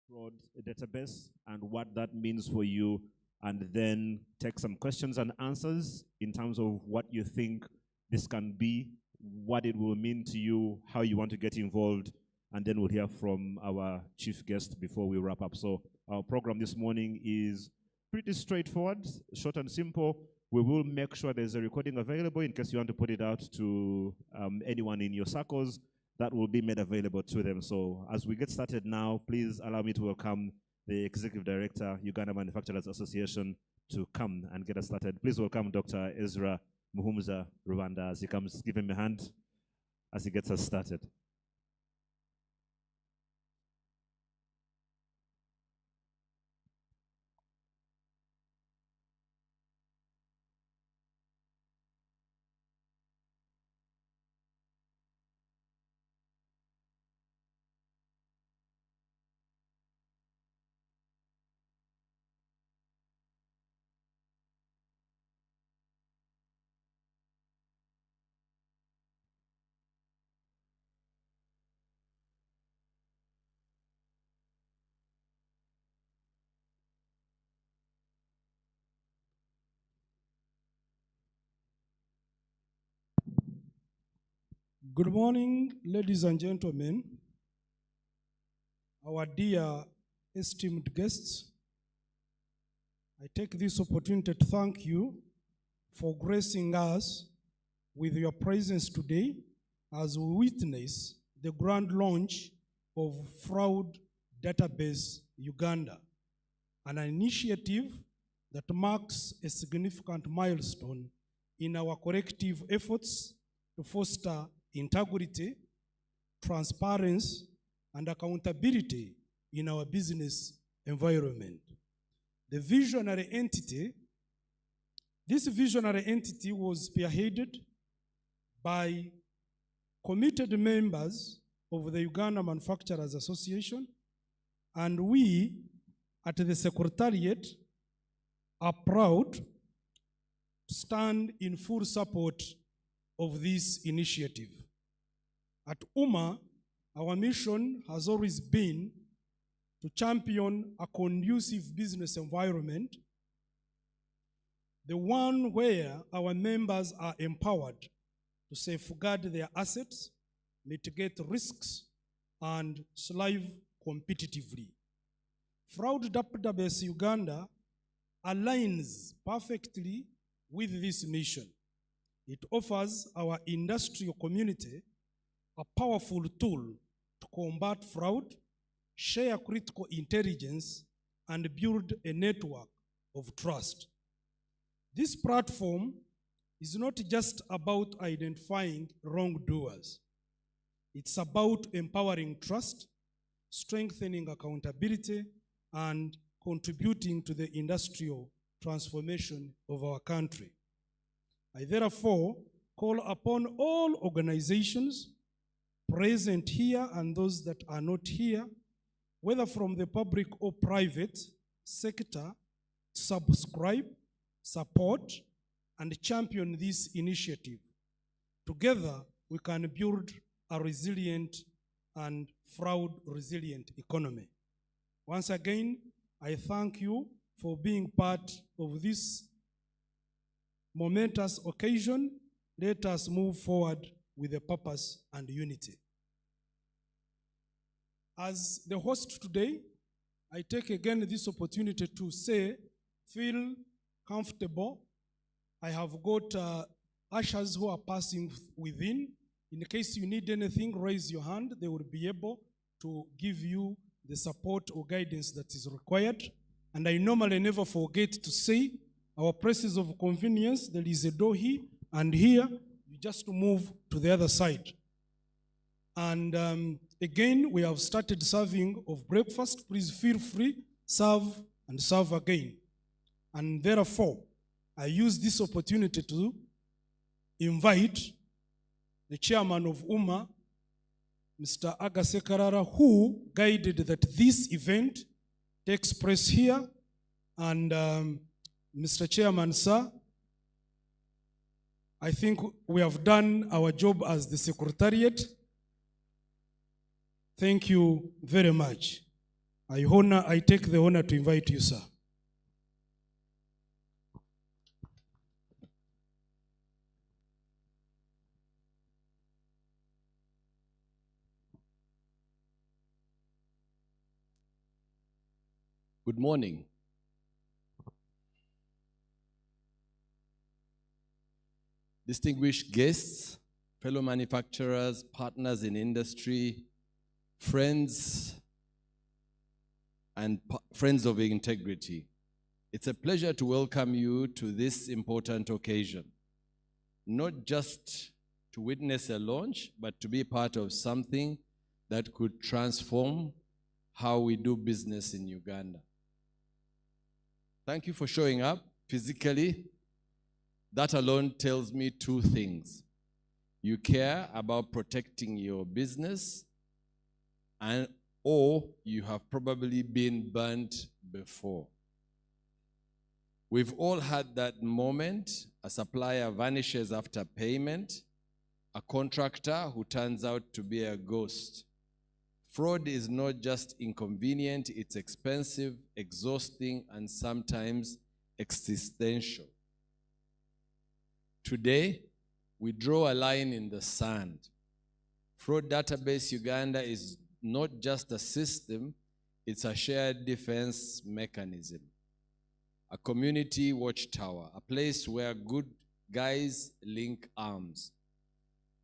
fraud database and what that means for you, and then take some questions and answers in terms of what you think this can be, what it will mean to you, how you want to get involved, and then we'll hear from our chief guest before we wrap up. So our program this morning is pretty straightforward, short and simple. We will make sure there's a recording available in case you want to put it out to anyone in your circles. That will be made available to them. So as we get started now, please allow me to welcome the Executive Director, Uganda Manufacturers Association, to come and get us started. Please welcome Dr. Ezra Muhumuza Rwanda as he comes. Give him a hand as he gets us started. Good morning, ladies and gentlemen, our dear esteemed guests. I take this opportunity to thank you for gracing us with your presence today as we witness the grand launch of Fraud Database Uganda, an initiative that marks a significant milestone in our collective efforts to foster integrity, transparency, and accountability in our business environment. This visionary entity was spearheaded by committed members of the Uganda Manufacturers Association, and we at the Secretariat are proud to stand in full support of this initiative. At UMA, our mission has always been to champion a conducive business environment, the one where our members are empowered to safeguard their assets, mitigate risks, and strive competitively. Fraud Database Uganda aligns perfectly with this mission. It offers our industrial community a powerful tool to combat fraud, share critical intelligence, and build a network of trust. This platform is not just about identifying wrongdoers. It's about empowering trust, strengthening accountability, and contributing to the industrial transformation of our country. I therefore call upon all organizations present here and those that are not here, whether from the public or private sector, subscribe, support, and champion this initiative. Together, we can build a resilient and fraud-resilient economy. Once again, I thank you for being part of this momentous occasion. Let us move forward with a purpose and unity. As the host today, I take again this opportunity to say, feel comfortable. I have got ushers who are passing within. In case you need anything, raise your hand. They will be able to give you the support or guidance that is required. And I normally never forget to say, our places of convenience, there is a door here and here. You just move to the other side. And again, we have started serving of breakfast. Please feel free, serve and serve again. And therefore, I use this opportunity to invite the chairman of UMA, Mr. Agase Karara, who guided that this event takes place here. And Mr. Chairman, sir, I think we have done our job as the Secretariat. Thank you very much. I take the honor to invite you, sir. Good morning. Distinguished guests, fellow manufacturers, partners in industry, friends, and friends of integrity. It's a pleasure to welcome you to this important occasion. Not just to witness a launch, but to be part of something that could transform how we do business in Uganda. Thank you for showing up physically. That alone tells me two things. You care about protecting your business, or you have probably been burnt before. We've all had that moment. A supplier vanishes after payment, a contractor who turns out to be a ghost. Fraud is not just inconvenient, it's expensive, exhausting, and sometimes existential. Today, we draw a line in the sand. Fraud Database Uganda is not just a system, it's a shared defense mechanism. A community watchtower, a place where good guys link arms.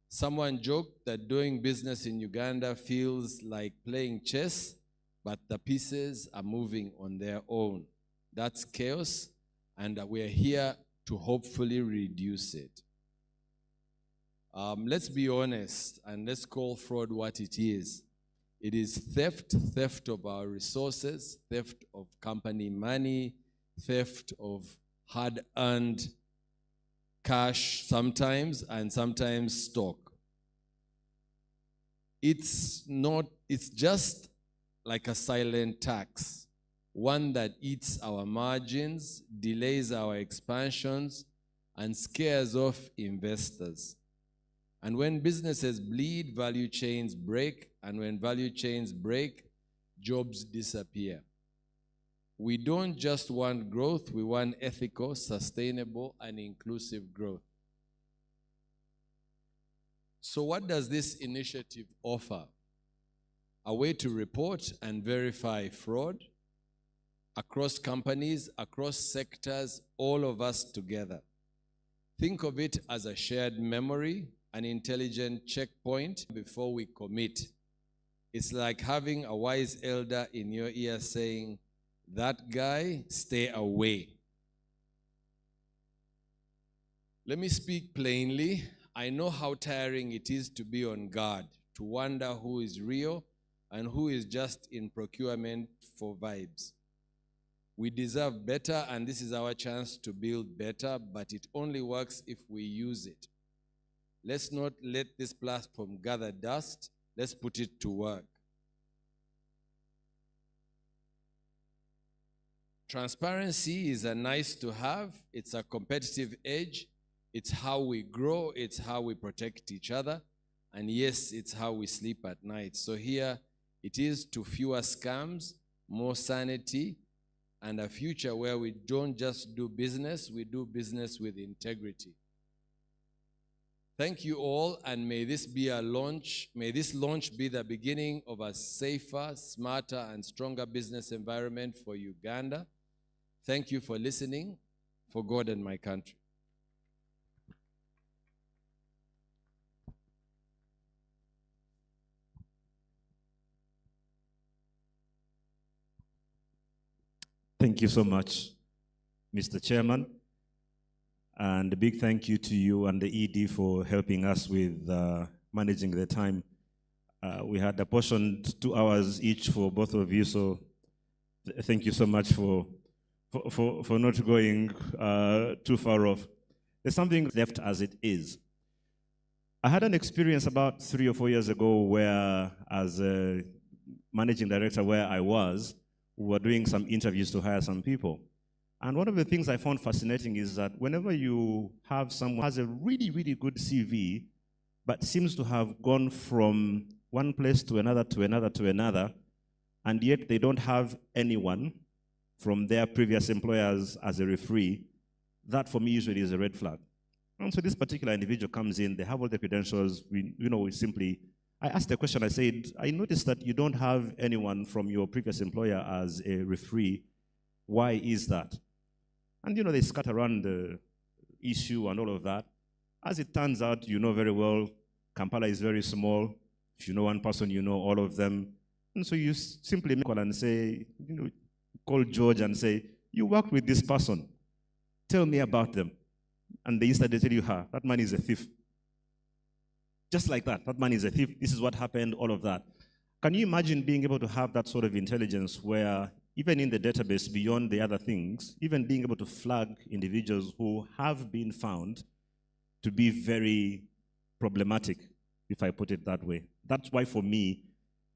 Someone joked that doing business in Uganda feels like playing chess, but the pieces are moving on their own. That's chaos, and we're here to hopefully reduce it. Let's be honest, and let's call fraud what it is. It is theft of our resources, theft of company money, theft of hard-earned cash sometimes, and sometimes stock. It's just like a silent tax, one that eats our margins, delays our expansions, and scares off investors. And when businesses bleed, value chains break, and when value chains break, jobs disappear. We don't just want growth, we want ethical, sustainable, and inclusive growth. So what does this initiative offer? A way to report and verify fraud across companies, across sectors, all of us together. Think of it as a shared memory, an intelligent checkpoint before we commit. It's like having a wise elder in your ear saying, "That guy, stay away." Let me speak plainly. I know how tiring it is to be on guard, to wonder who is real and who is just in procurement for vibes. We deserve better, and this is our chance to build better, but it only works if we use it. Let's not let this platform gather dust. Let's put it to work. Transparency is a nice to have. It's a competitive edge. It's how we grow. It's how we protect each other. And yes, it's how we sleep at night. So here it is to fewer scams, more sanity, and a future where we don't just do business, we do business with integrity. Thank you all, and may this launch be the beginning of a safer, smarter, and stronger business environment for Uganda. Thank you for listening. For God and my country. Thank you so much, Mr. Chairman. And a big thank you to you and the ED for helping us with managing the time. We had apportioned 2 hours each for both of you, so thank you so much for not going too far off. There's something left as it is. I had an experience about 3 or 4 years ago where, as a managing director where I was, we were doing some interviews to hire some people. And one of the things I found fascinating is that whenever you have someone who has a really, really good CV, but seems to have gone from one place to another to another to another, and yet they don't have anyone from their previous employers as a referee, that for me usually is a red flag. And so this particular individual comes in, they have all the credentials, I asked the question, I said, I noticed that you don't have anyone from your previous employer as a referee. Why is that? And they scatter around the issue and all of that. As it turns out, you know very well, Kampala is very small. If you know one person, you know all of them. And so you simply call and say, call George and say, you worked with this person. Tell me about them. And they instantly tell you, that man is a thief. Just like that man is a thief. This is what happened, all of that. Can you imagine being able to have that sort of intelligence where even in the database, beyond the other things, even being able to flag individuals who have been found to be very problematic, if I put it that way. That's why for me,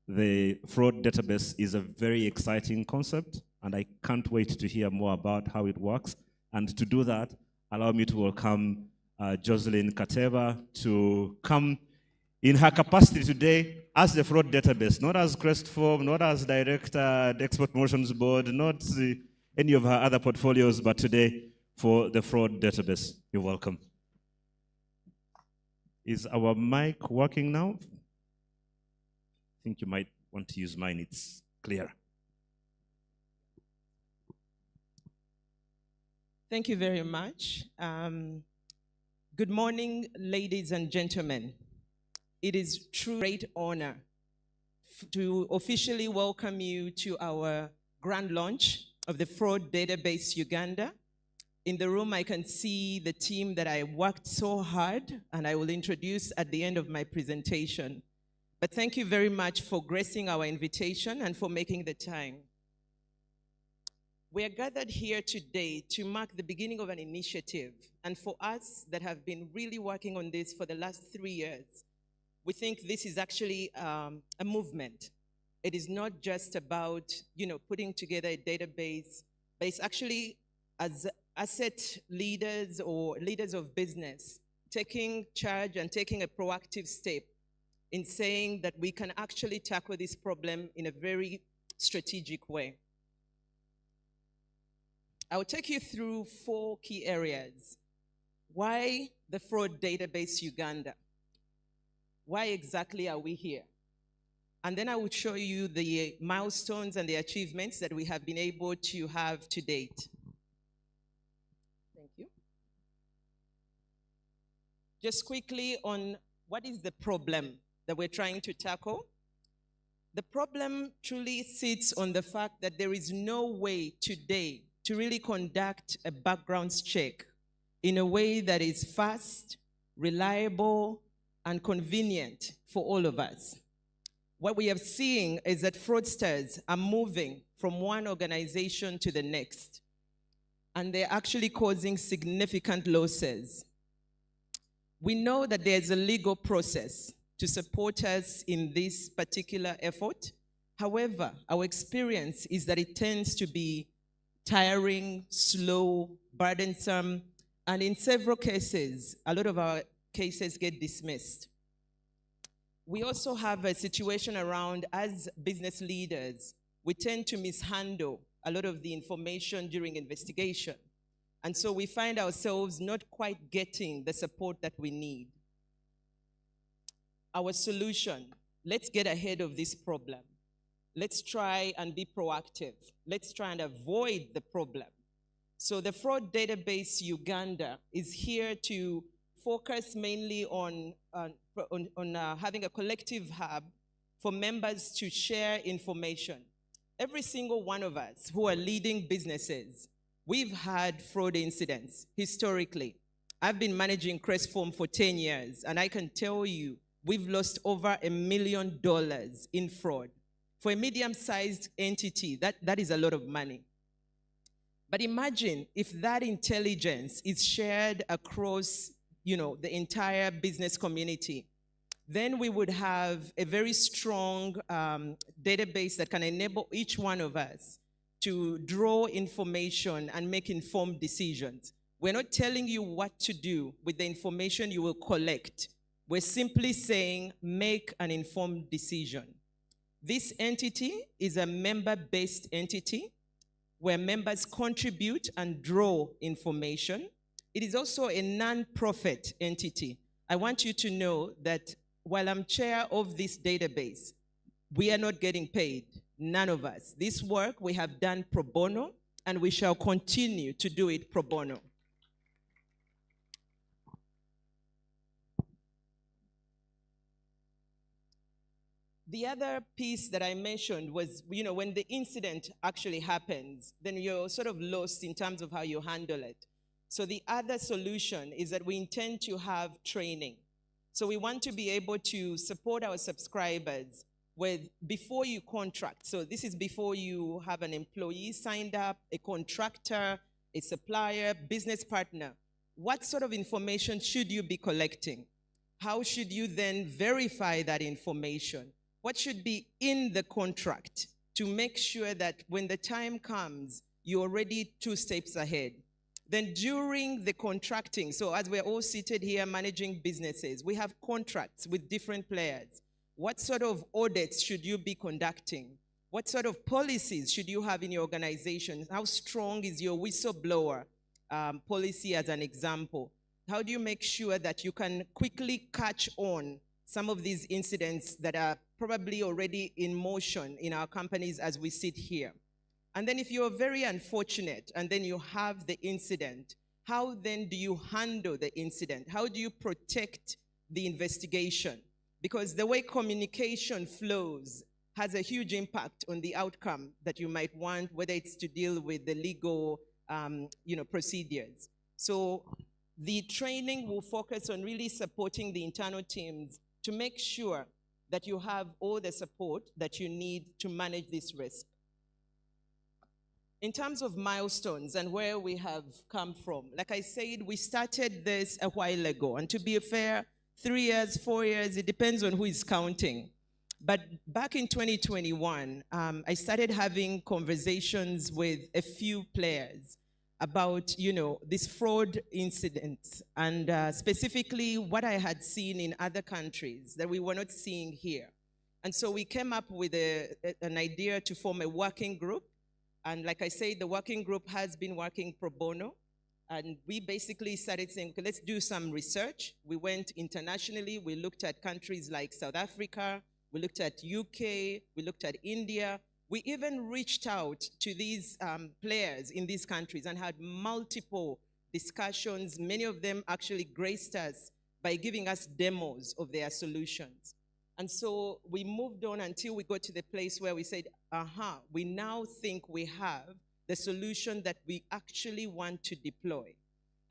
the fraud database is a very exciting concept, and I can't wait to hear more about how it works. And to do that, allow me to welcome Jocelyn Kateva to come in her capacity today as the fraud database, not as Crestform, not as director, the Export Promotions Board, not any of her other portfolios, but today for the fraud database. You're welcome. Is our mic working now? I think you might want to use mine, it's clear. Thank you very much. Good morning, ladies and gentlemen. It is a true great honor to officially welcome you to our grand launch of the Fraud Database Uganda. In the room, I can see the team that I worked so hard, and I will introduce at the end of my presentation. But thank you very much for gracing our invitation and for making the time. We are gathered here today to mark the beginning of an initiative, and for us that have been really working on this for the last 3 years, we think this is actually a movement. It is not just about, putting together a database, but it's actually as asset leaders or leaders of business taking charge and taking a proactive step in saying that we can actually tackle this problem in a very strategic way. I will take you through 4 key areas. Why the Fraud Database Uganda? Why exactly are we here? And then I will show you the milestones and the achievements that we have been able to have to date. Thank you. Just quickly on what is the problem that we're trying to tackle. The problem truly sits on the fact that there is no way today to really conduct a background check in a way that is fast, reliable, and convenient for all of us. What we are seeing is that fraudsters are moving from one organization to the next, and they're actually causing significant losses. We know that there's a legal process to support us in this particular effort. However, our experience is that it tends to be tiring, slow, burdensome, and in several cases, a lot of our cases get dismissed. We also have a situation around, as business leaders, we tend to mishandle a lot of the information during investigation. And so we find ourselves not quite getting the support that we need. Our solution, let's get ahead of this problem. Let's try and be proactive. Let's try and avoid the problem. So the Fraud Database Uganda is here to focus mainly on having a collective hub for members to share information. Every single one of us who are leading businesses, we've had fraud incidents historically. I've been managing Crestform for 10 years, and I can tell you we've lost over $1 million in fraud. For a medium-sized entity, that is a lot of money. But imagine if that intelligence is shared across, the entire business community. Then we would have a very strong database that can enable each one of us to draw information and make informed decisions. We're not telling you what to do with the information you will collect. We're simply saying, make an informed decision. This entity is a member-based entity where members contribute and draw information. It is also a non-profit entity. I want you to know that while I'm chair of this database, we are not getting paid, none of us. This work we have done pro bono, and we shall continue to do it pro bono. The other piece that I mentioned was, when the incident actually happens, then you're sort of lost in terms of how you handle it. So the other solution is that we intend to have training. So we want to be able to support our subscribers with, before you contract, so this is before you have an employee signed up, a contractor, a supplier, business partner, what sort of information should you be collecting? How should you then verify that information? What should be in the contract to make sure that when the time comes, you're already 2 steps ahead? Then during the contracting, so as we're all seated here managing businesses, we have contracts with different players. What sort of audits should you be conducting? What sort of policies should you have in your organization? How strong is your whistleblower policy as an example? How do you make sure that you can quickly catch on some of these incidents that are probably already in motion in our companies as we sit here? And then if you're very unfortunate and then you have the incident, how then do you handle the incident? How do you protect the investigation? Because the way communication flows has a huge impact on the outcome that you might want, whether it's to deal with the legal procedures. So the training will focus on really supporting the internal teams to make sure that you have all the support that you need to manage this risk. In terms of milestones and where we have come from, like I said, we started this a while ago. And to be fair, 3 years, 4 years, it depends on who is counting. But back in 2021, I started having conversations with a few players about, this fraud incidents and specifically what I had seen in other countries that we were not seeing here. And so we came up with an idea to form a working group. And like I said, the working group has been working pro bono. And we basically started saying, okay, let's do some research. We went internationally. We looked at countries like South Africa. We looked at UK. We looked at India. We even reached out to these players in these countries and had multiple discussions. Many of them actually graced us by giving us demos of their solutions. And so we moved on until we got to the place where we said, we now think we have the solution that we actually want to deploy.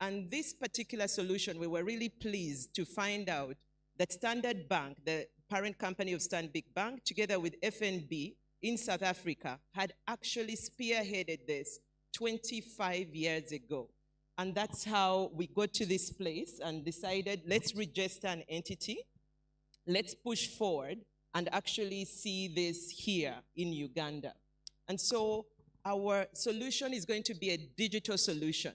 And this particular solution, we were really pleased to find out that Standard Bank, the parent company of Stanbic Bank, together with FNB in South Africa, had actually spearheaded this 25 years ago. And that's how we got to this place and decided, let's register an entity, let's push forward and actually see this here in Uganda. And so our solution is going to be a digital solution.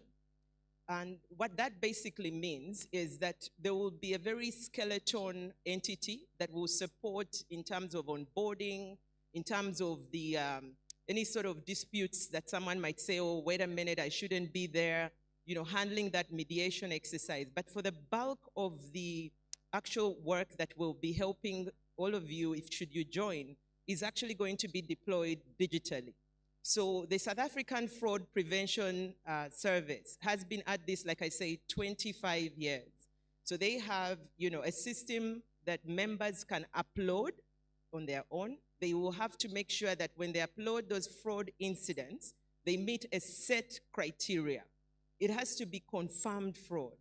And what that basically means is that there will be a very skeleton entity that will support in terms of onboarding, in terms of the any sort of disputes that someone might say, oh, wait a minute, I shouldn't be there, handling that mediation exercise. But for the bulk of the actual work that will be helping all of you, if should you join, is actually going to be deployed digitally. So the South African Fraud Prevention Service has been at this, like I say, 25 years. So they have, a system that members can upload on their own. They will have to make sure that when they upload those fraud incidents, they meet a set criteria. It has to be confirmed fraud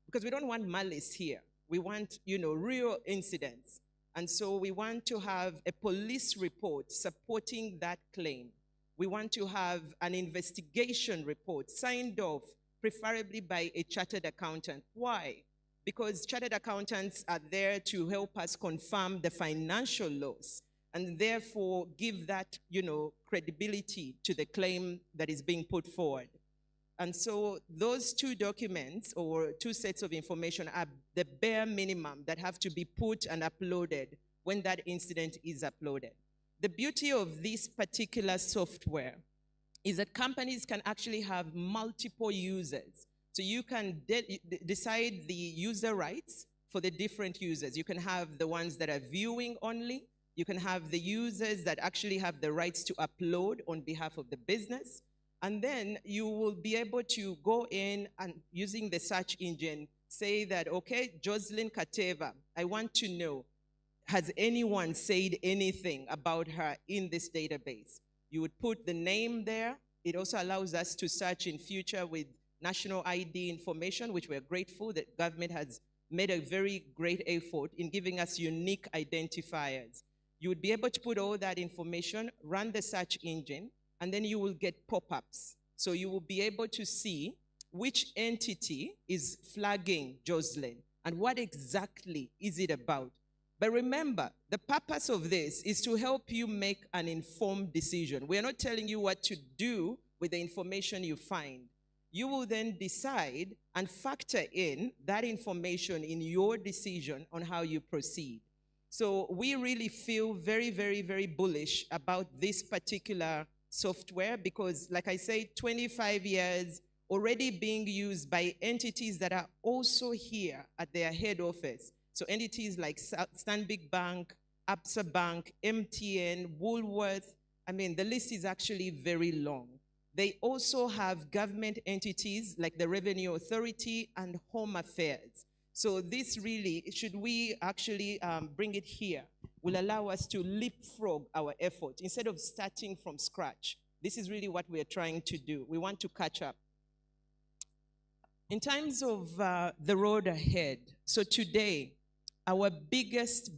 because we don't want malice here. We want, real incidents. And so we want to have a police report supporting that claim. We want to have an investigation report signed off, preferably by a chartered accountant. Why? Because chartered accountants are there to help us confirm the financial loss and therefore give that, credibility to the claim that is being put forward. And so those 2 documents or 2 sets of information are the bare minimum that have to be put and uploaded when that incident is uploaded. the beauty of this particular software is that companies can actually have multiple users. So you can decide the user rights for the different users. You can have the ones that are viewing only. You can have the users that actually have the rights to upload on behalf of the business. And then you will be able to go in and using the search engine, say that, okay, Jocelyn Kateva, I want to know, has anyone said anything about her in this database? You would put the name there. It also allows us to search in future with national ID information, which we're grateful that government has made a very great effort in giving us unique identifiers. You would be able to put all that information, run the search engine, and then you will get pop-ups. So you will be able to see which entity is flagging Jocelyn and what exactly is it about. But remember, the purpose of this is to help you make an informed decision. We are not telling you what to do with the information you find. You will then decide and factor in that information in your decision on how you proceed. So we really feel very, very, very bullish about this particular software because, like I say, 25 years already being used by entities that are also here at their head office. So entities like Stanbic Bank, Absa Bank, MTN, Woolworth, I mean, the list is actually very long. They also have government entities like the Revenue Authority and Home Affairs. So this really, should we actually bring it here, will allow us to leapfrog our effort instead of starting from scratch. This is really what we're trying to do. We want to catch up. In terms of the road ahead, so today, our biggest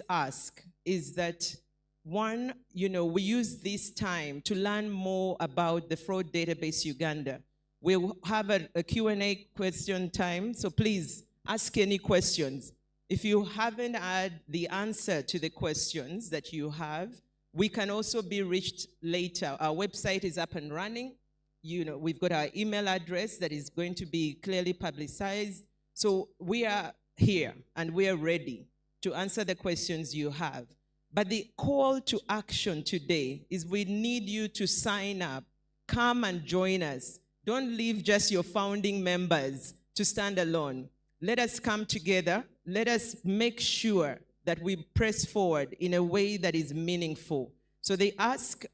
ask is that, one, we use this time to learn more about the Fraud Database Uganda. We'll have a Q&A question time, so please ask any questions. If you haven't had the answer to the questions that you have, we can also be reached later. Our website is up and running. We've got our email address that is going to be clearly publicized. So we are here and we are ready to answer the questions you have. But the call to action today is we need you to sign up, come and join us. Don't leave just your founding members to stand alone. Let us come together. Let us make sure that we press forward in a way that is meaningful. So the ask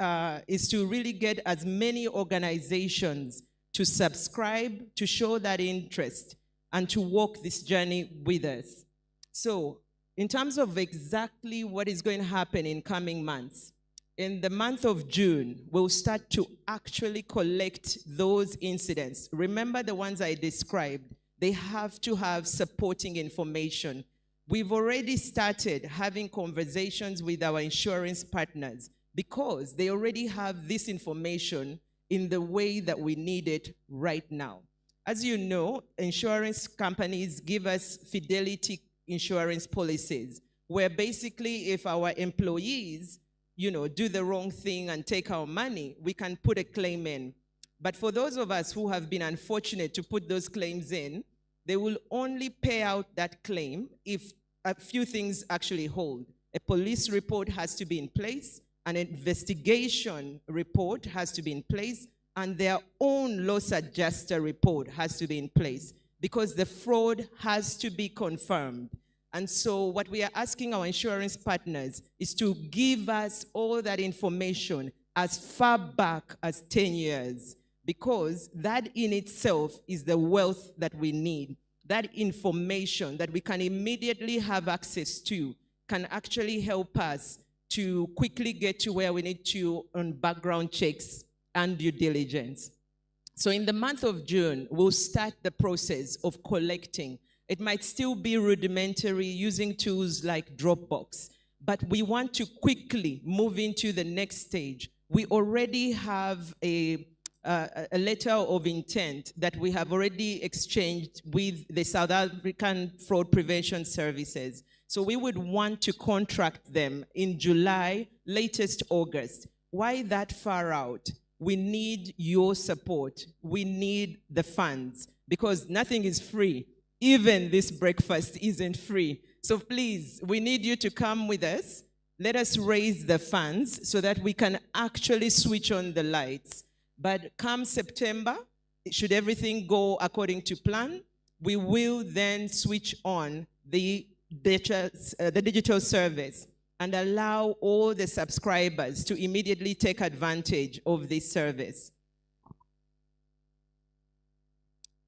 is to really get as many organizations to subscribe, to show that interest, and to walk this journey with us. So in terms of exactly what is going to happen in coming months, in the month of June, we'll start to actually collect those incidents. Remember the ones I described. They have to have supporting information. We've already started having conversations with our insurance partners because they already have this information in the way that we need it right now. As you know, insurance companies give us fidelity insurance policies, where basically if our employees, do the wrong thing and take our money, we can put a claim in. But for those of us who have been unfortunate to put those claims in, they will only pay out that claim if a few things actually hold. A police report has to be in place, an investigation report has to be in place, and their own loss adjuster report has to be in place because the fraud has to be confirmed. And so what we are asking our insurance partners is to give us all that information as far back as 10 years, because that in itself is the wealth that we need. That information that we can immediately have access to can actually help us to quickly get to where we need to on background checks and due diligence. So in the month of June, we'll start the process of collecting. It might still be rudimentary using tools like Dropbox, but we want to quickly move into the next stage. We already have a letter of intent that we have already exchanged with the South African Fraud Prevention Services. So we would want to contract them in July, latest August. Why that far out? We need your support. We need the funds because nothing is free. Even this breakfast isn't free. So please, we need you to come with us. let us raise the funds so that we can actually switch on the lights. But come September, should everything go according to plan, we will then switch on the digital service and allow all the subscribers to immediately take advantage of this service.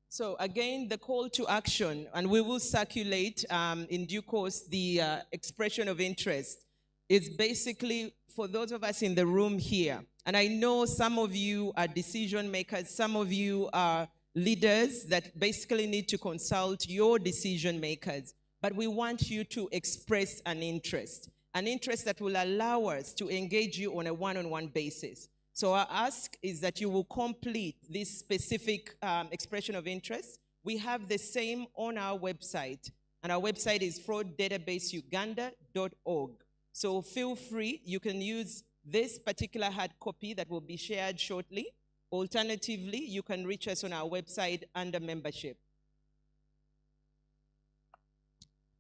So again, the call to action, and we will circulate in due course the expression of interest, is basically for those of us in the room here. And I know some of you are decision makers, some of you are leaders that basically need to consult your decision makers. But we want you to express an interest that will allow us to engage you on a one-on-one basis. So our ask is that you will complete this specific expression of interest. We have the same on our website, and our website is frauddatabase.uganda.org. So feel free, you can use this particular hard copy that will be shared shortly. Alternatively, you can reach us on our website under membership.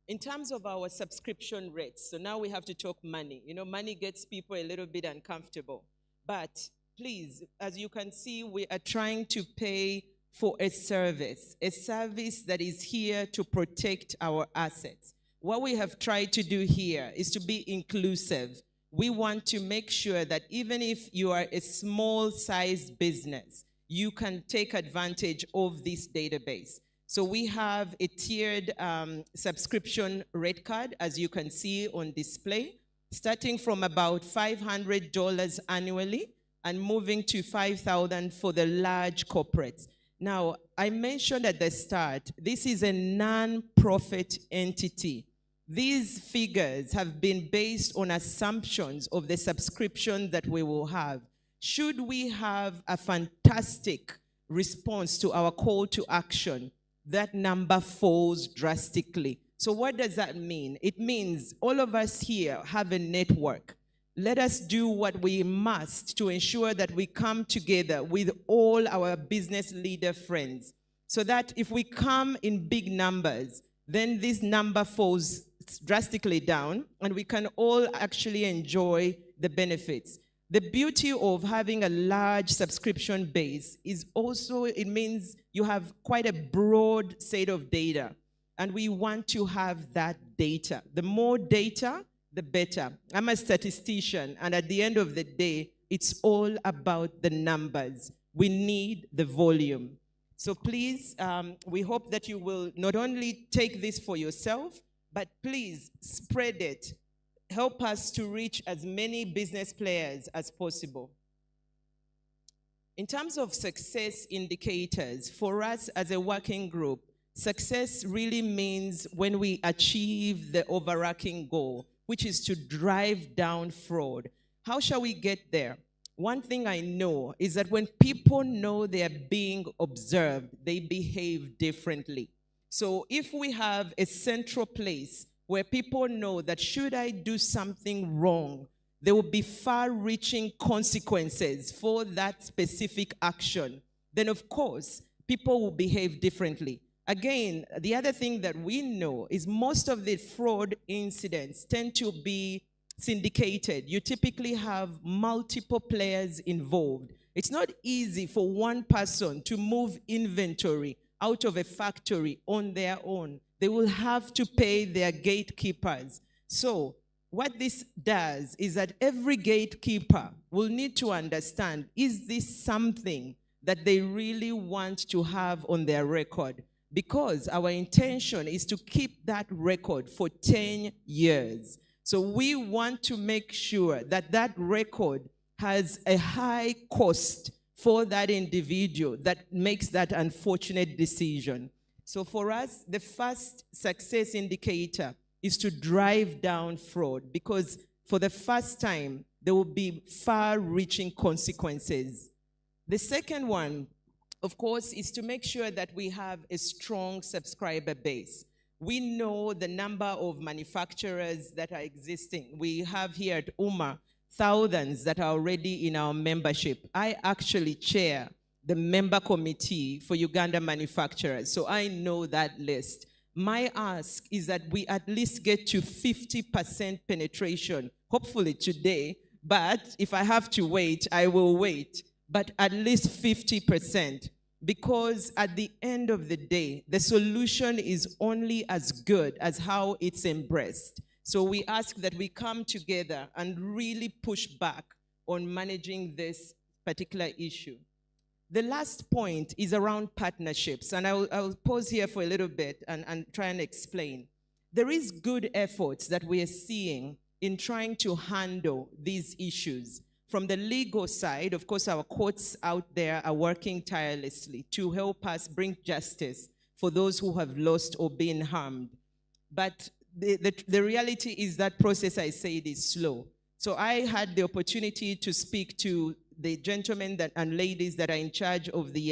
In terms of our subscription rates, so now we have to talk money. You know, money gets people a little bit uncomfortable. But please, as you can see, we are trying to pay for a service that is here to protect our assets. What we have tried to do here is to be inclusive. We want to make sure that even if you are a small-sized business, you can take advantage of this database. So we have a tiered subscription rate card, as you can see on display, starting from about $500 annually and moving to $5,000 for the large corporates. Now, I mentioned at the start, this is a non-profit entity. These figures have been based on assumptions of the subscription that we will have. Should we have a fantastic response to our call to action, that number falls drastically. So what does that mean? It means all of us here have a network. Let us do what we must to ensure that we come together with all our business leader friends, so that if we come in big numbers, then this number falls drastically down and we can all actually enjoy the benefits. The beauty of having a large subscription base is also, it means you have quite a broad set of data, and we want to have that data. The more data, the better. I'm a statistician, and at the end of the day, it's all about the numbers. We need the volume. So please, we hope that you will not only take this for yourself, but please spread it. Help us to reach as many business players as possible. In terms of success indicators, for us as a working group, success really means when we achieve the overarching goal, which is to drive down fraud. How shall we get there? One thing I know is that when people know they are being observed, they behave differently. So if we have a central place where people know that should I do something wrong, there will be far-reaching consequences for that specific action, then of course, people will behave differently. Again, the other thing that we know is most of the fraud incidents tend to be syndicated. You typically have multiple players involved. It's not easy for one person to move inventory out of a factory on their own. They will have to pay their gatekeepers. So what this does is that every gatekeeper will need to understand, is this something that they really want to have on their record? Because our intention is to keep that record for 10 years. So we want to make sure that that record has a high cost for that individual that makes that unfortunate decision. So for us, the first success indicator is to drive down fraud, because for the first time, there will be far-reaching consequences. The second one, of course, is to make sure that we have a strong subscriber base. We know the number of manufacturers that are existing. We have here at UMA thousands that are already in our membership. I actually chair the member committee for Uganda manufacturers, so I know that list. My ask is that we at least get to 50% penetration hopefully today, but if I have to wait, I will wait, but at least 50%. Because at the end of the day, the solution is only as good as how it's embraced. So we ask that we come together and really push back on managing this particular issue. The last point is around partnerships, and I'll pause here for a little bit and try and explain. There is good efforts that we are seeing in trying to handle these issues. From the legal side, of course, our courts out there are working tirelessly to help us bring justice for those who have lost or been harmed. But the reality is that process, I said, is slow. So I had the opportunity to speak to the gentlemen and ladies that are in charge of the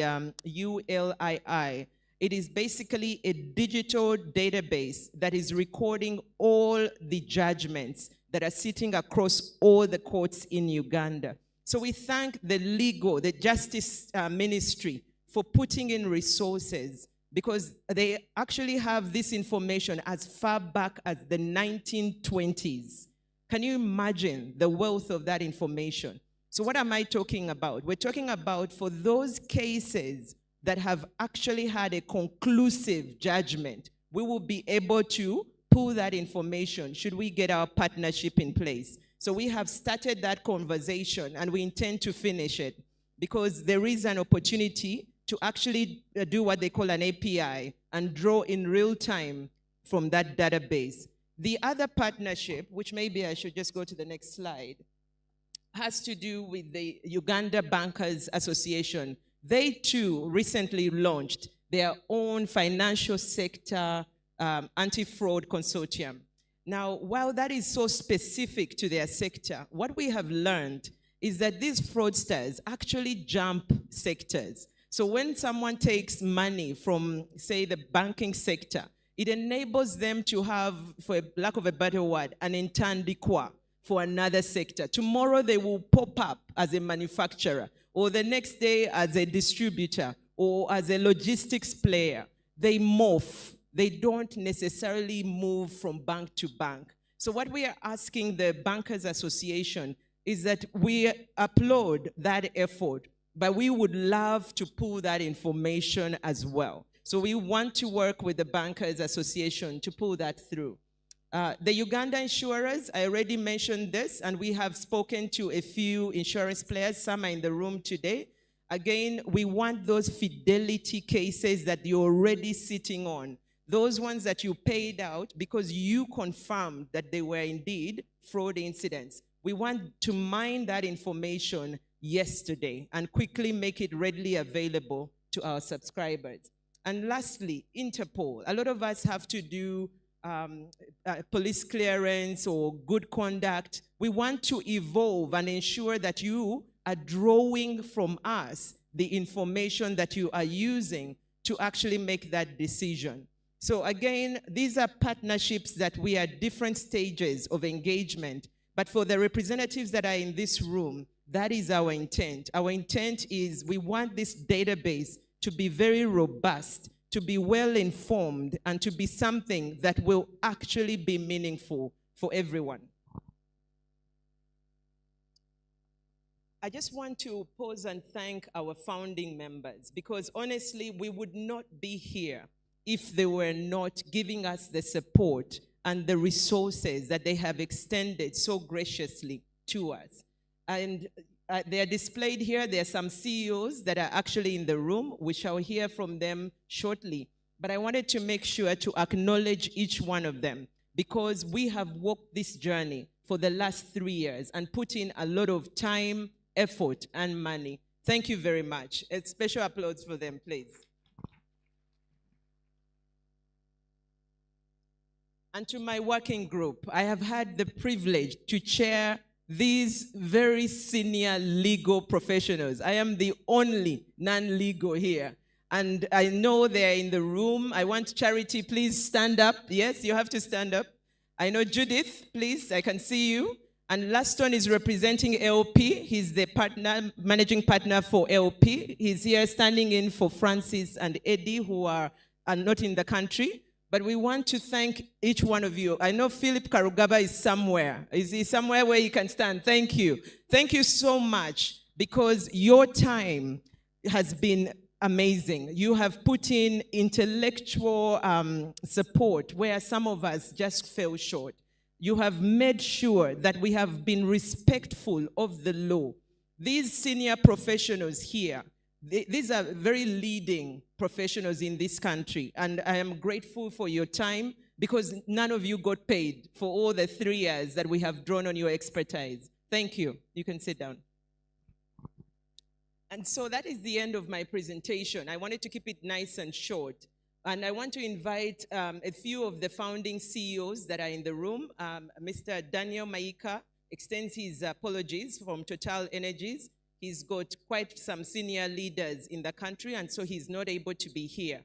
ULII. It is basically a digital database that is recording all the judgments that are sitting across all the courts in Uganda. So we thank the Justice Ministry for putting in resources, because they actually have this information as far back as the 1920s. Can you imagine the wealth of that information? So what am I talking about? We're talking about for those cases that have actually had a conclusive judgment, we will be able to pull that information should we get our partnership in place. So we have started that conversation and we intend to finish it, because there is an opportunity to actually do what they call an API and draw in real time from that database. The other partnership, which maybe I should just go to the next slide, has to do with the Uganda'S Association. They too recently launched their own financial sector anti-fraud consortium. Now, while that is so specific to their sector, what we have learned is that these fraudsters actually jump sectors. So when someone takes money from, say, the banking sector, it enables them to have, for lack of a better word, an intandikwa for another sector. Tomorrow they will pop up as a manufacturer, or the next day as a distributor, or as a logistics player. They morph. They don't necessarily move from bank to bank. So what we are asking the Bankers Association is that we applaud that effort, but we would love to pull that information as well. So we want to work with the Bankers Association to pull that through. The Uganda insurers, I already mentioned this, and we have spoken to a few insurance players. Some are in the room today. Again, we want those fidelity cases that you're already sitting on. Those ones that you paid out because you confirmed that they were indeed fraud incidents. We want to mine that information yesterday and quickly make it readily available to our subscribers. And lastly, Interpol. A lot of us have to do police clearance or good conduct. We want to evolve and ensure that you are drawing from us the information that you are using to actually make that decision. So again, these are partnerships that we are at different stages of engagement, but for the representatives that are in this room, that is our intent. Our intent is we want this database to be very robust, to be well informed, and to be something that will actually be meaningful for everyone. I just want to pause and thank our founding members, because honestly, we would not be here if they were not giving us the support and the resources that they have extended so graciously to us. And they are displayed here. There are some CEOs that are actually in the room. We shall hear from them shortly. But I wanted to make sure to acknowledge each one of them, because we have walked this journey for the last 3 years and put in a lot of time, effort, and money. Thank you very much. A special applause for them, please. And to my working group, I have had the privilege to chair these very senior legal professionals. I am the only non-legal here. And I know they're in the room. I want Charity, please stand up. Yes, you have to stand up. I know Judith, please, I can see you. And last one is representing LP. He's the partner, managing partner for LP. He's here standing in for Francis and Eddie, who are not in the country. but we want to thank each one of you. I know Philip Karugaba is somewhere. Is he somewhere where he can stand? Thank you. Thank you so much, because your time has been amazing. You have put in intellectual support where some of us just fell short. You have made sure that we have been respectful of the law. These senior professionals here, these are very leading professionals in this country, and I am grateful for your time, because none of you got paid for all the 3 years that we have drawn on your expertise. Thank you. You can sit down. And so that is the end of my presentation. I wanted to keep it nice and short. And I want to invite a few of the founding CEOs that are in the room. Mr. Daniel Maika extends his apologies from Total Energies. He's got quite some senior leaders in the country, and so he's not able to be here.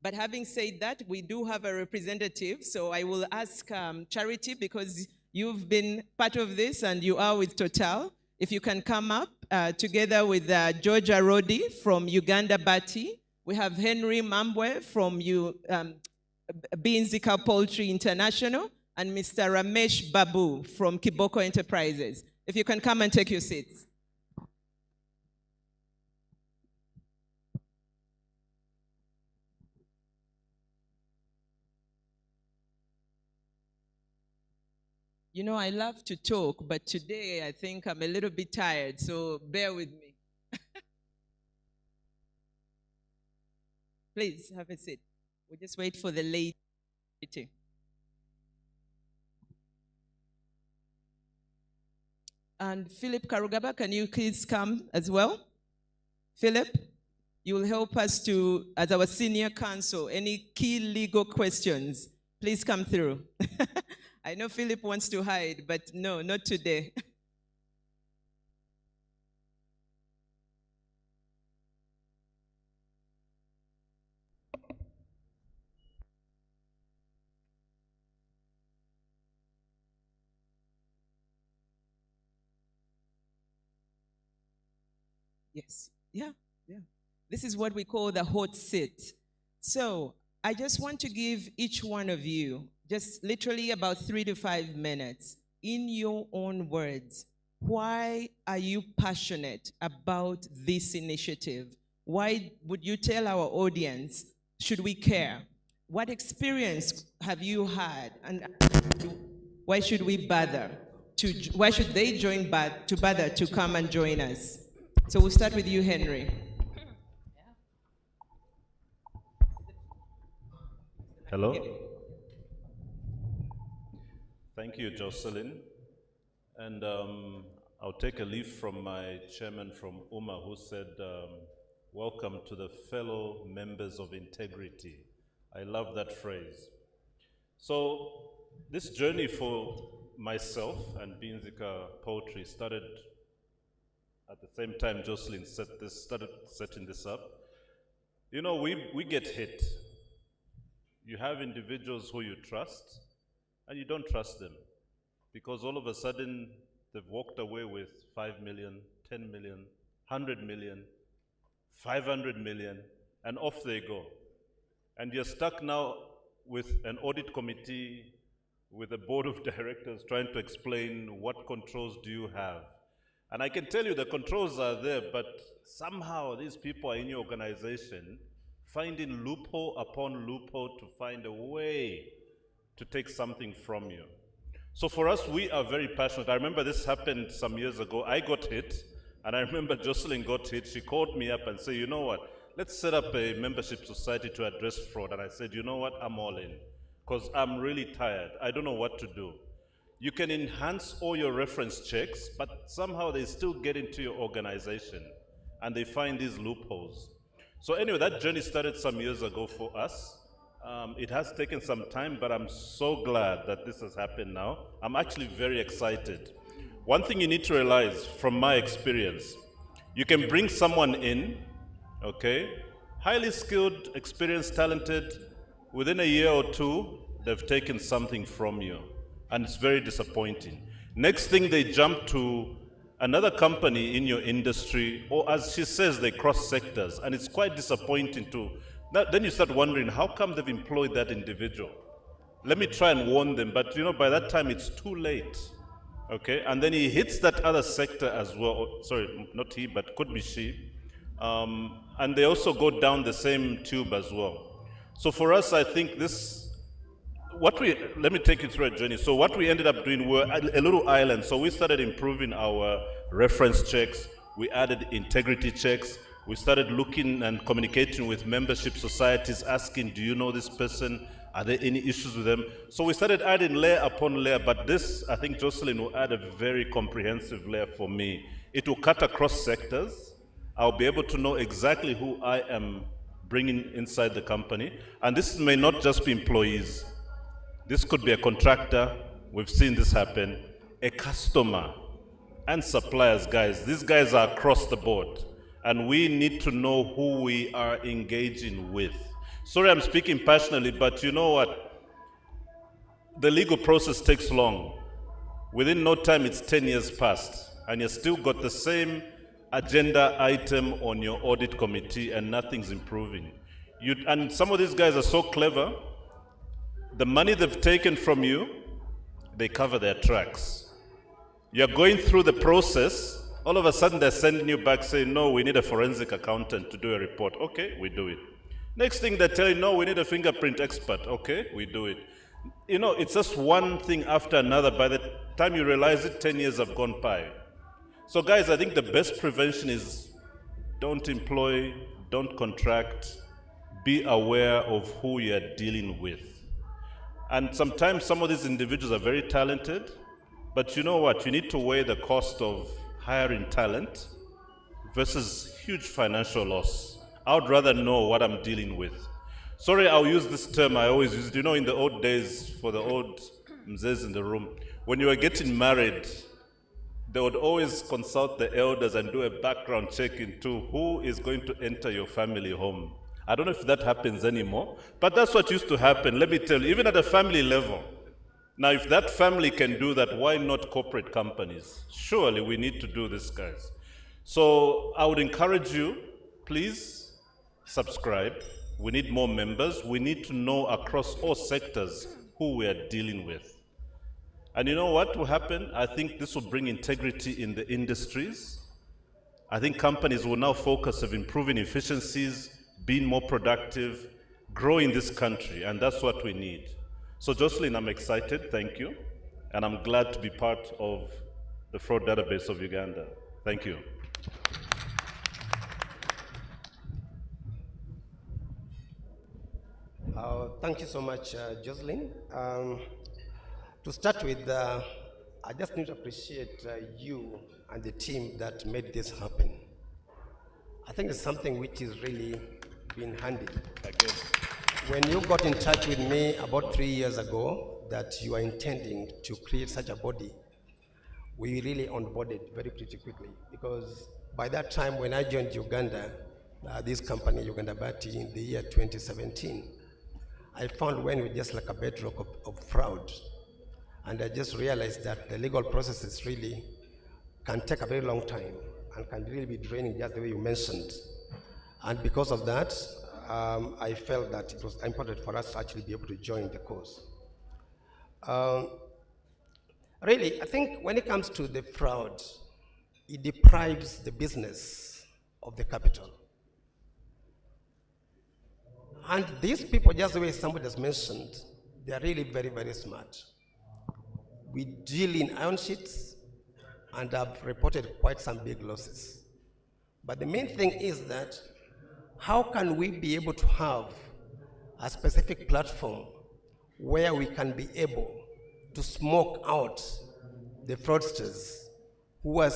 But having said that, we do have a representative, so I will ask Charity, because you've been part of this and you are with Total, if you can come up together with George Arodi from Uganda'S. We have Henry Mambwe from Binzika Poultry International, and Mr. Ramesh Babu from Kiboko Enterprises. If you can come and take your seats. You know, I love to talk, but today I think I'm a little bit tired, so bear with me. Please, have a seat. We'll just wait for the lady. And Philip Karugaba, can you please come as well? Philip, you will help us to, as our senior counsel, any key legal questions, please come through. I know Philip wants to hide, but no, not today. Yes, yeah. This is what we call the hot seat. So I just want to give each one of you just literally about 3 to 5 minutes in your own words. Why are you passionate about this initiative? Why would you tell our audience, should we care? What experience have you had? And why should we bother? Why should they bother to come and join us? So we'll start with you, Henry. Hello. Thank you, Jocelyn. And I'll take a leaf from my chairman from UMA, who said, welcome to the fellow members of integrity. I love that phrase. So this journey for myself and Binzika Poultry started at the same time Jocelyn started setting this up. You know, we get hit. You have individuals who you trust, and you don't trust them, because all of a sudden they've walked away with 5 million, 10 million, 100 million, 500 million, and off they go. And you're stuck now with an audit committee, with a board of directors trying to explain what controls do you have. And I can tell you the controls are there, but somehow these people are in your organization finding loophole upon loophole to find a way to take something from you. So for us, we are very passionate. I remember this happened some years ago. I got hit, and I remember Jocelyn got hit. She called me up and said, you know what, let's set up a membership society to address fraud. And I said, you know what, I'm all in, because I'm really tired. I don't know what to do. You can enhance all your reference checks, but somehow they still get into your organization, and they find these loopholes. So anyway, that journey started some years ago for us. It has taken some time, but I'm so glad that this has happened now. I'm actually very excited. One thing you need to realize from my experience, you can bring someone in, okay, highly skilled, experienced, talented. Within a year or two, they've taken something from you, and it's very disappointing. Next thing, they jump to another company in your industry, or as she says, they cross sectors, and it's quite disappointing Now, then you start wondering, how come they've employed that individual? Let me try and warn them, but by that time it's too late. Okay, and then he hits that other sector as well. Oh, sorry, not he, but could be she. And they also go down the same tube as well. So for us, I think let me take you through a journey. So what we ended up doing, we're a little island. So we started improving our reference checks. We added integrity checks. We started looking and communicating with membership societies, asking, do you know this person? Are there any issues with them? So we started adding layer upon layer, but this, I think Jocelyn will add a very comprehensive layer for me. It will cut across sectors. I'll be able to know exactly who I am bringing inside the company. And this may not just be employees. This could be a contractor. We've seen this happen. A customer and suppliers, guys. These guys are across the board. And we need to know who we are engaging with. Sorry, I'm speaking passionately, but you know what? The legal process takes long. Within no time, it's 10 years past, and you've still got the same agenda item on your audit committee, and nothing's improving. And some of these guys are so clever. The money they've taken from you, they cover their tracks. You're going through the process, all of a sudden they're sending you back saying, no, we need a forensic accountant to do a report. Okay, we do it. Next thing they tell you, no, we need a fingerprint expert. Okay, we do it. It's just one thing after another. By the time you realize it, 10 years have gone by. So guys, I think the best prevention is don't employ, don't contract, be aware of who you're dealing with. And sometimes some of these individuals are very talented, but you know what? You need to weigh the cost of hiring talent versus huge financial loss. I would rather know what I'm dealing with. Sorry, I'll use this term I always use. In the old days, for the old mzes in the room, when you were getting married, they would always consult the elders and do a background check into who is going to enter your family home. I don't know if that happens anymore, but that's what used to happen. Let me tell you, even at a family level. Now, if that family can do that, why not corporate companies? Surely we need to do this, guys. So I would encourage you, please subscribe. We need more members. We need to know across all sectors who we are dealing with. And you know what will happen? I think this will bring integrity in the industries. I think companies will now focus on improving efficiencies, being more productive, growing this country, and that's what we need. So Jocelyn, I'm excited, thank you. And I'm glad to be part of the fraud database of Uganda. Thank you. Thank you so much, Jocelyn. To start with, I just need to appreciate you and the team that made this happen. I think it's something which is really been handy. Okay. When you got in touch with me about 3 years ago that you are intending to create such a body, we really onboarded very pretty quickly, because by that time when I joined Uganda, this company, Uganda'S, in the year 2017, I found when we're just like a bedrock of fraud. And I just realized that the legal processes really can take a very long time and can really be draining, just the way you mentioned. And because of that, I felt that it was important for us to actually be able to join the cause. Really, I think when it comes to the fraud, it deprives the business of the capital. And these people, just the way somebody has mentioned, they are really very, very smart. We deal in iron sheets and have reported quite some big losses. But the main thing is that how can we be able to have a specific platform where we can be able to smoke out the fraudsters who are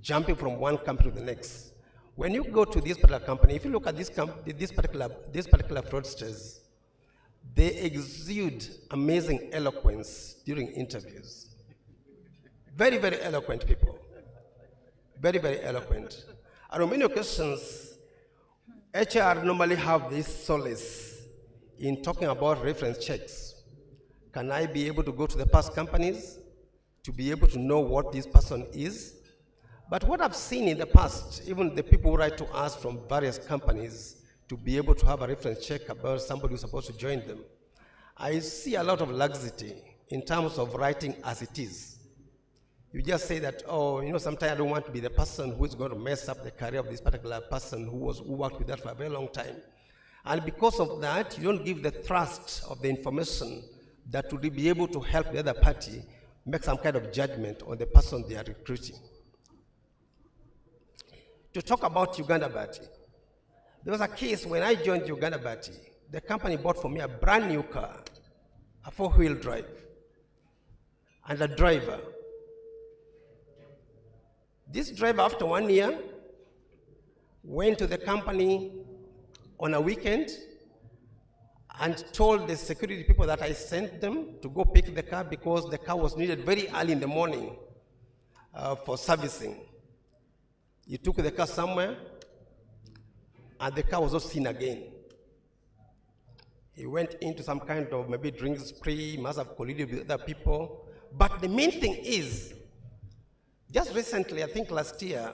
jumping from one company to the next? When you go to this particular company, if you look at this particular fraudsters, they exude amazing eloquence during interviews. Very, very eloquent people. Very, very eloquent. And on many occasions, HR normally have this solace in talking about reference checks. Can I be able to go to the past companies to be able to know what this person is? But what I've seen in the past, even the people who write to us from various companies to be able to have a reference check about somebody who's supposed to join them. I see a lot of laxity in terms of writing as it is. You just say that, oh, sometimes I don't want to be the person who is going to mess up the career of this particular person who worked with that for a very long time. And because of that, you don't give the thrust of the information that would be able to help the other party make some kind of judgment on the person they are recruiting. To talk about Uganda'S, there was a case when I joined Uganda'S, the company bought for me a brand new car, a 4-wheel drive, and a driver. This driver, after 1 year, went to the company on a weekend and told the security people that I sent them to go pick the car because the car was needed very early in the morning for servicing. He took the car somewhere, and the car was not seen again. He went into some kind of maybe drink spree, must have collided with other people. But the main thing is, just recently, I think last year,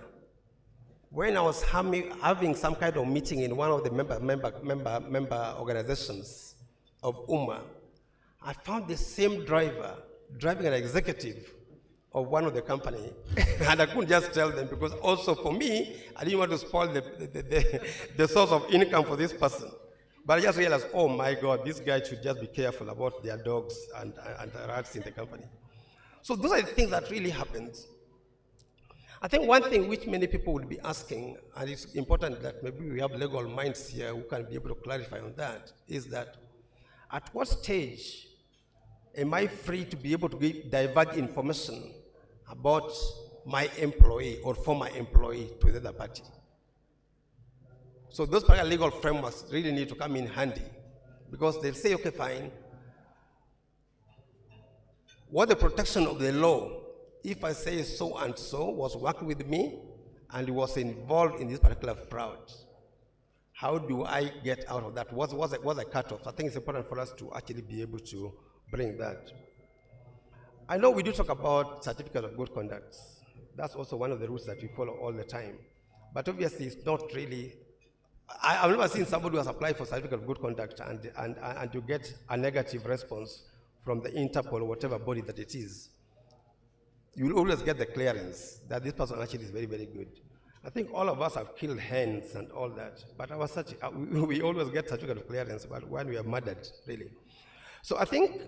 when I was having some kind of meeting in one of the member organizations of UMA, I found the same driver driving an executive of one of the company, and I couldn't just tell them because also for me, I didn't want to spoil the source of income for this person. But I just realized, oh my God, this guy should just be careful about their dogs and rats in the company. So those are the things that really happened. I think one thing which many people will be asking, and it's important that maybe we have legal minds here who can be able to clarify on that, is that at what stage am I free to be able to divulge information about my employee or former employee to the other party? So those particular legal frameworks really need to come in handy because they'll say, okay, fine, what the protection of the law, if I say so and so was working with me and was involved in this particular fraud, how do I get out of that? What's a cutoff? I think it's important for us to actually be able to bring that. I know we do talk about certificate of good conduct. That's also one of the rules that we follow all the time. But obviously it's not really, I've never seen somebody who has applied for certificate of good conduct and you get a negative response from the Interpol or whatever body that it is. You will always get the clearance that this person actually is very, very good. I think all of us have killed hens and all that, but we always get certificate of clearance but when we are murdered, really. So I think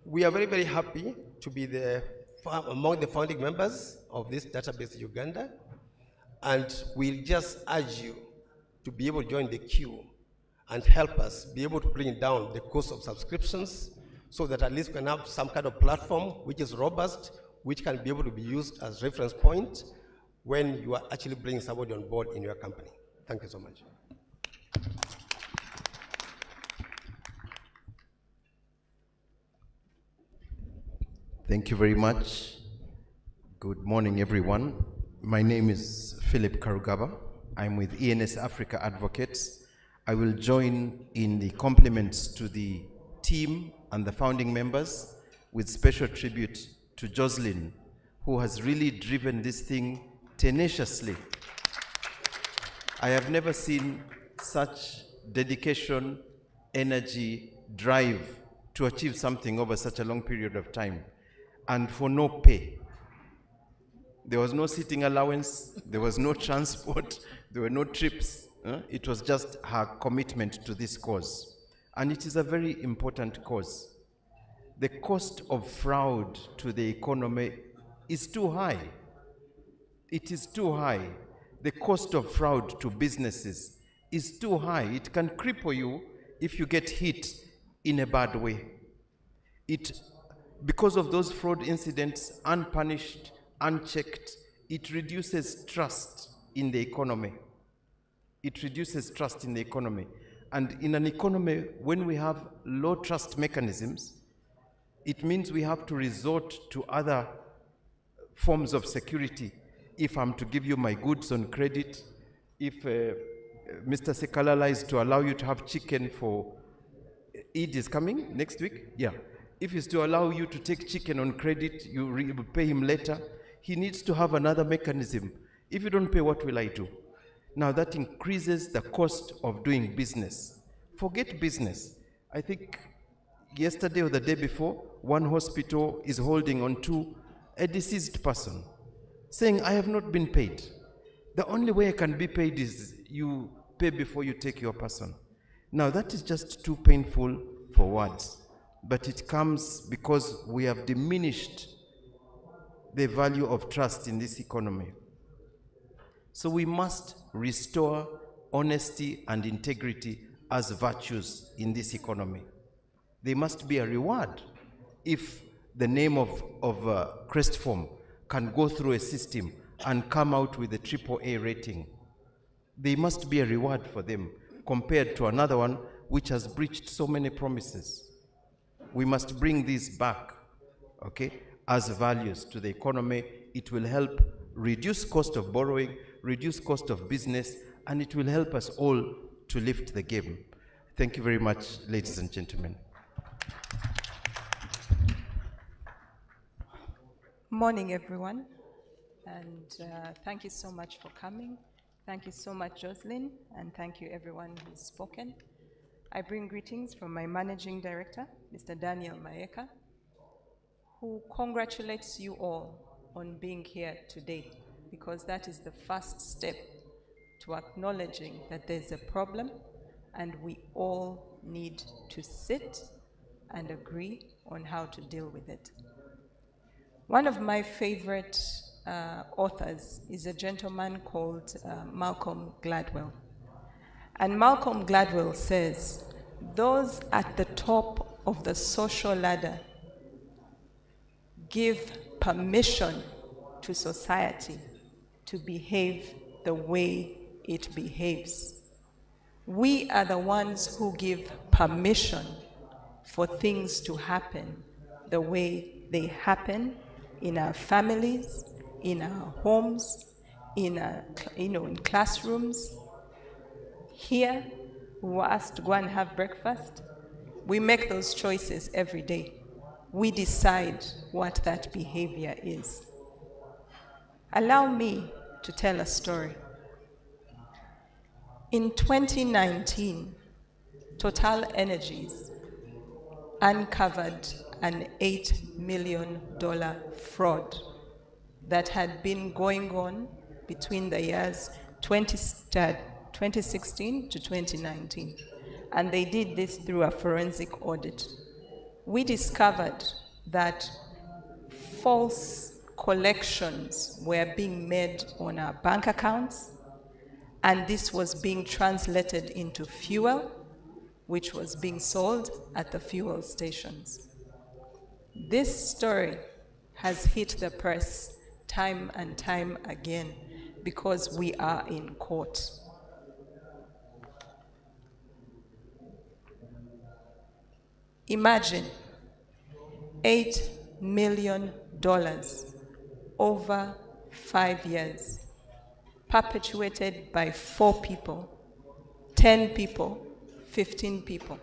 we are very, very happy to be among the founding members of this database Uganda, and we'll just urge you to be able to join the queue and help us be able to bring down the cost of subscriptions so that at least we can have some kind of platform which is robust, which can be able to be used as reference point when you are actually bringing somebody on board in your company. Thank you so much. Thank you very much. Good morning, everyone. My name is Philip Karugaba. I'm with ENS Africa Advocates. I will join in the compliments to the team and the founding members with special tribute to Jocelyn, who has really driven this thing tenaciously. I have never seen such dedication, energy, drive to achieve something over such a long period of time, and for no pay. There was no sitting allowance, there was no transport, there were no trips. It was just her commitment to this cause. And it is a very important cause. The cost of fraud to the economy is too high. It is too high. The cost of fraud to businesses is too high. It can cripple you if you get hit in a bad way. Because of those fraud incidents, unpunished, unchecked, it reduces trust in the economy. It reduces trust in the economy. And in an economy, when we have low trust mechanisms, it means we have to resort to other forms of security. If I'm to give you my goods on credit, if Mr. Sekalala is to allow you to have chicken for Eid is coming next week, yeah. If he's to allow you to take chicken on credit, you will pay him later. He needs to have another mechanism. If you don't pay, what will I do? Now that increases the cost of doing business. Forget business. I think yesterday or the day before, one hospital is holding on to a deceased person, saying, I have not been paid. The only way I can be paid is you pay before you take your person. Now that is just too painful for words, but it comes because we have diminished the value of trust in this economy. So we must restore honesty and integrity as virtues in this economy. There must be a reward if the name of Crestform can go through a system and come out with a AAA rating. There must be a reward for them compared to another one which has breached so many promises. We must bring these back, okay, as values to the economy. It will help reduce cost of borrowing, reduce cost of business, and it will help us all to lift the game. Thank you very much, ladies and gentlemen. Morning, everyone, and thank you so much for coming. Thank you so much, Jocelyn, and thank you everyone who's spoken. I bring greetings from my Managing Director, Mr. Daniel Mayeka, who congratulates you all on being here today, because that is the first step to acknowledging that there's a problem and we all need to sit and agree on how to deal with it. One of my favorite authors is a gentleman called Malcolm Gladwell. And Malcolm Gladwell says, those at the top of the social ladder give permission to society to behave the way it behaves. We are the ones who give permission for things to happen the way they happen in our families, in our homes, in classrooms. Here, we were asked to go and have breakfast. We make those choices every day. We decide what that behavior is. Allow me to tell a story. In 2019, Total Energies uncovered an $8 million fraud that had been going on between the years 2016 to 2019. And they did this through a forensic audit. We discovered that false collections were being made on our bank accounts, and this was being translated into fuel, which was being sold at the fuel stations. This story has hit the press time and time again because we are in court. Imagine $8 million over 5 years, perpetuated by 4 people, 10 people, 15 people.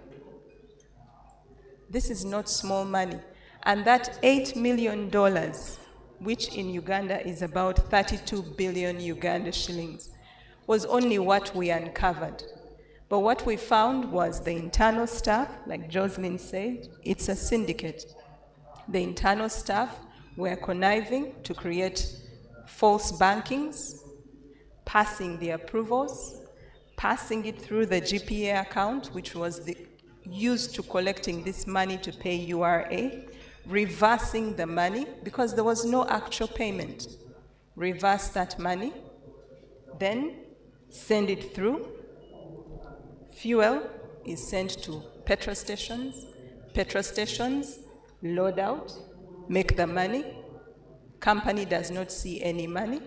This is not small money. And that $8 million, which in Uganda is about 32 billion Uganda shillings, was only what we uncovered. But what we found was the internal staff, like Jocelyn said, it's a syndicate. The internal staff were conniving to create false bankings, passing the approvals, passing it through the GPA account, which was used to collecting this money to pay URA, reversing the money because there was no actual payment. Reverse that money, then send it through. Fuel is sent to petrol stations. Petrol stations load out, make the money. Company does not see any money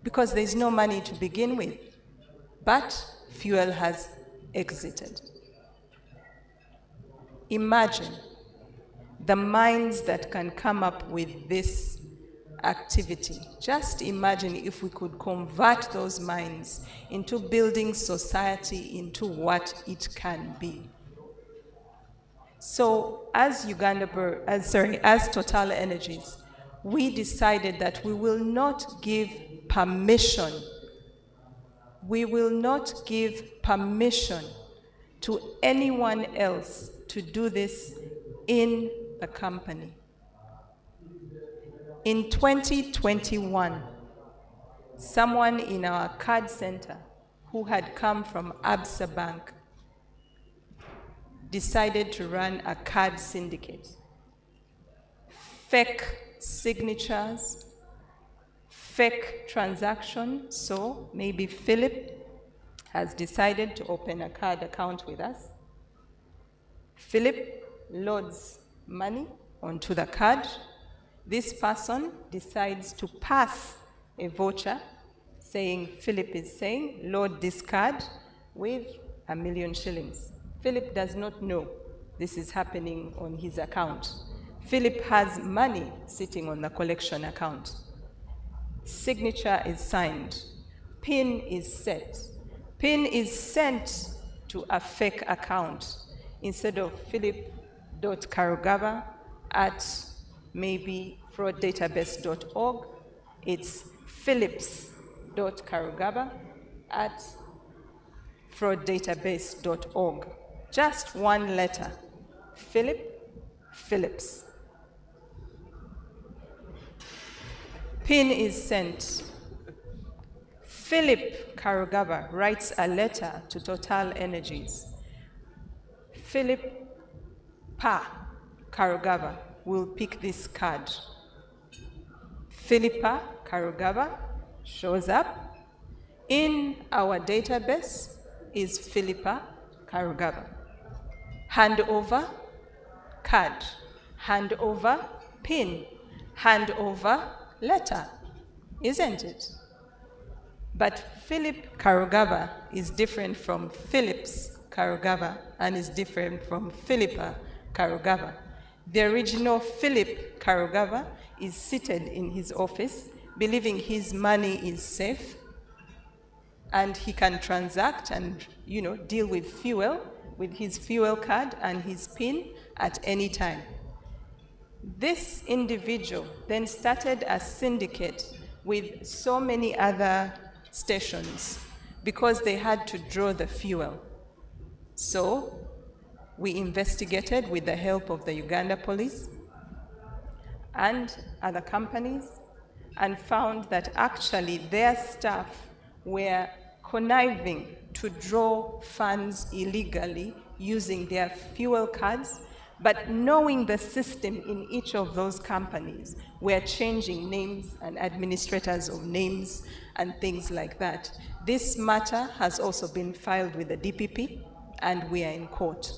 because there's no money to begin with, but fuel has exited. Imagine the minds that can come up with this activity. Just imagine if we could convert those minds into building society into what it can be. So as as Total Energies, we decided that we will not give permission We will not give permission to anyone else to do this in the company. In 2021, someone in our card center who had come from Absa Bank decided to run a card syndicate. Fake signatures, fake transactions. So maybe Philip has decided to open a card account with us. Philip loads money onto the card. This person decides to pass a voucher saying, Philip is saying, load this card with 1 million shillings. Philip does not know this is happening on his account. Philip has money sitting on the collection account. Signature is signed. PIN is set. PIN is sent to a fake account. Instead of philip.karugaba at maybe frauddatabase.org, it's philips.karugaba at frauddatabase.org. Just one letter, Philip, Philips. PIN is sent. Philip Karugaba writes a letter to Total Energies. Philip Karugaba will pick this card. Philippa Karugaba shows up. In our database is Philippa Karugaba. Hand over card, hand over PIN, hand over letter, isn't it? But Philip Karugaba is different from Philips Karugaba and is different from Philippa Karugaba. The original Philip Karugaba is seated in his office, believing his money is safe, and he can transact and deal with fuel with his fuel card and his PIN at any time. This individual then started a syndicate with so many other stations because they had to draw the fuel. So we investigated with the help of the Uganda police and other companies and found that actually their staff were conniving to draw funds illegally using their fuel cards, but knowing the system in each of those companies, we're changing names and administrators of names and things like that. This matter has also been filed with the DPP, and we are in court.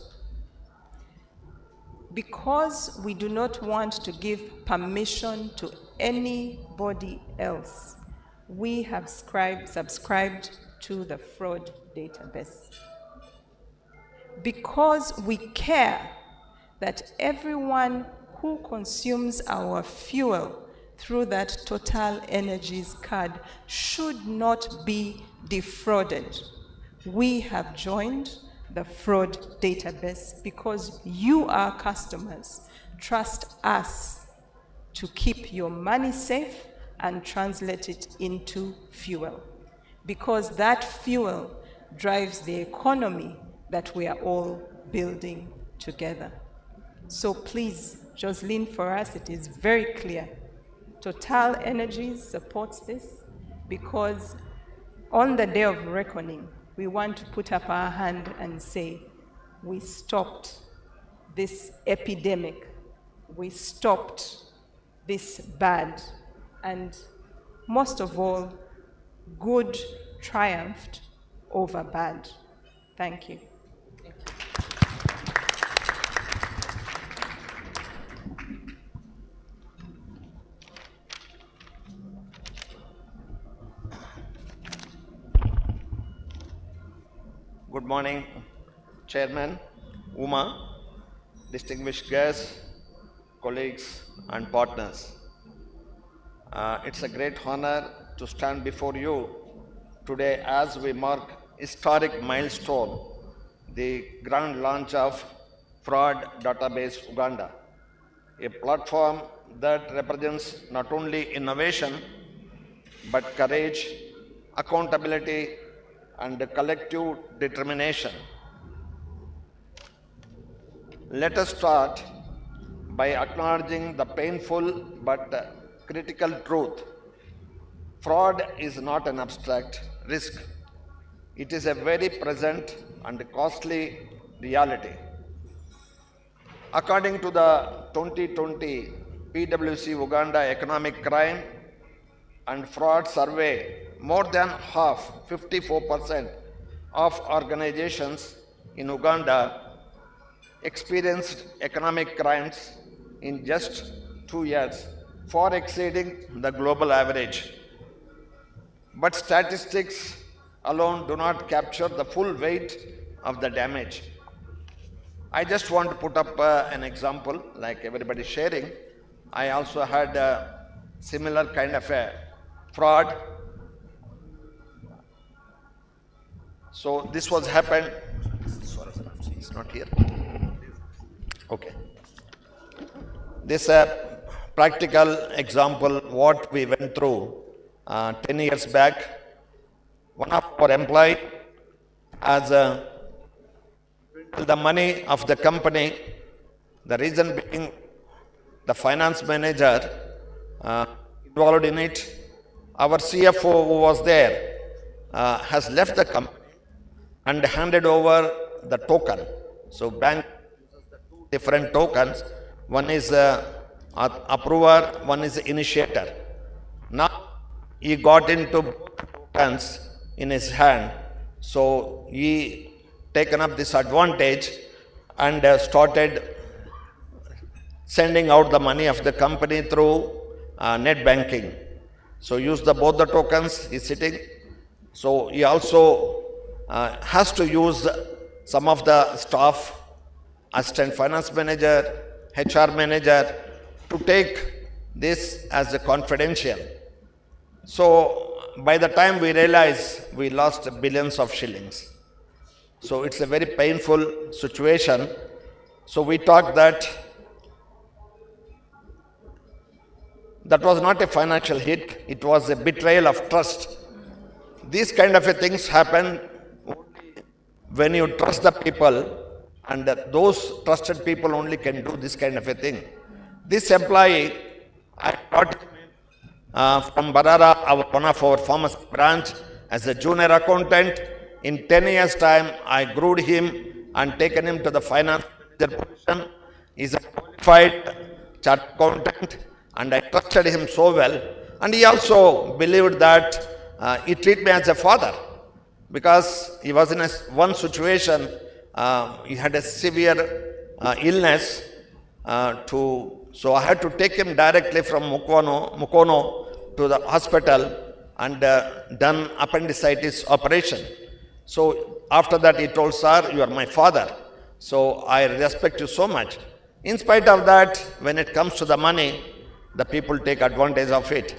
Because we do not want to give permission to anybody else, we have subscribed to the fraud database. Because we care that everyone who consumes our fuel through that Total Energies card should not be defrauded, we have joined the fraud database because you, our customers, trust us to keep your money safe and translate it into fuel, because that fuel drives the economy that we are all building together. So please, Jocelyn, for us it is very clear. Total Energies supports this because on the day of reckoning, we want to put up our hand and say, we stopped this epidemic, we stopped this bad, and most of all, good triumphed over bad. Thank you. Good morning, Chairman, Uma, distinguished guests, colleagues, and partners. It's a great honor to stand before you today as we mark historic milestone, the grand launch of Fraud Database Uganda, a platform that represents not only innovation, but courage, accountability, and collective determination. Let us start by acknowledging the painful but critical truth. Fraud is not an abstract risk. It is a very present and costly reality. According to the 2020 PwC Uganda Economic Crime and Fraud Survey, more than half, 54% of organizations in Uganda experienced economic crimes in just 2 years, far exceeding the global average. But statistics alone do not capture the full weight of the damage. I just want to put up an example, like everybody sharing. I also had a similar kind of a fraud. So this was happened. Sorry, he's not here. Okay. This practical example, what we went through 10 years back. One of our employees has the money of the company. The reason being the finance manager involved in it. Our CFO who was there has left the company and handed over the token. So bank different tokens. One is approver, one is initiator. Now he got into tokens in his hand. So he taken up this advantage and started sending out the money of the company through net banking. So use both the tokens, he's sitting. So he also has to use some of the staff, assistant finance manager, HR manager, to take this as a confidential. So by the time we realize, we lost billions of shillings. So it's a very painful situation. So we thought that was not a financial hit, it was a betrayal of trust. These kind of things happen when you trust the people, and those trusted people only can do this kind of a thing. This employee, I got from Barara, one of our pharmacy branch, as a junior accountant. In 10 years' time, I groomed him and taken him to the finance manager position. He's a qualified chartered accountant, and I trusted him so well. And he also believed that he treated me as a father, because he was in one situation. He had a severe illness. So I had to take him directly from Mukono to the hospital and done appendicitis operation. So after that he told, "Sir, you are my father, so I respect you so much." In spite of that, when it comes to the money, the people take advantage of it.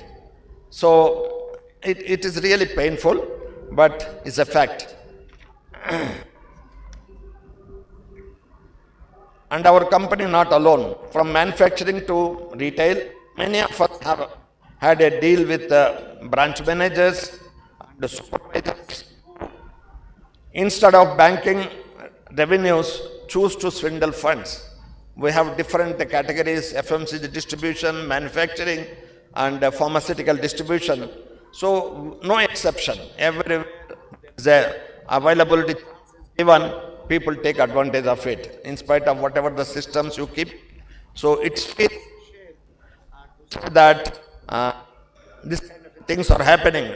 So it is really painful, but it's a fact. And our company not alone. From manufacturing to retail, many of us have had a deal with branch managers and supervisors. Instead of banking revenues, choose to swindle funds. We have different categories: FMCG distribution, manufacturing, and pharmaceutical distribution. So no exception. Everywhere there is availability given, people take advantage of it, in spite of whatever the systems you keep. So it's that these kind of things are happening.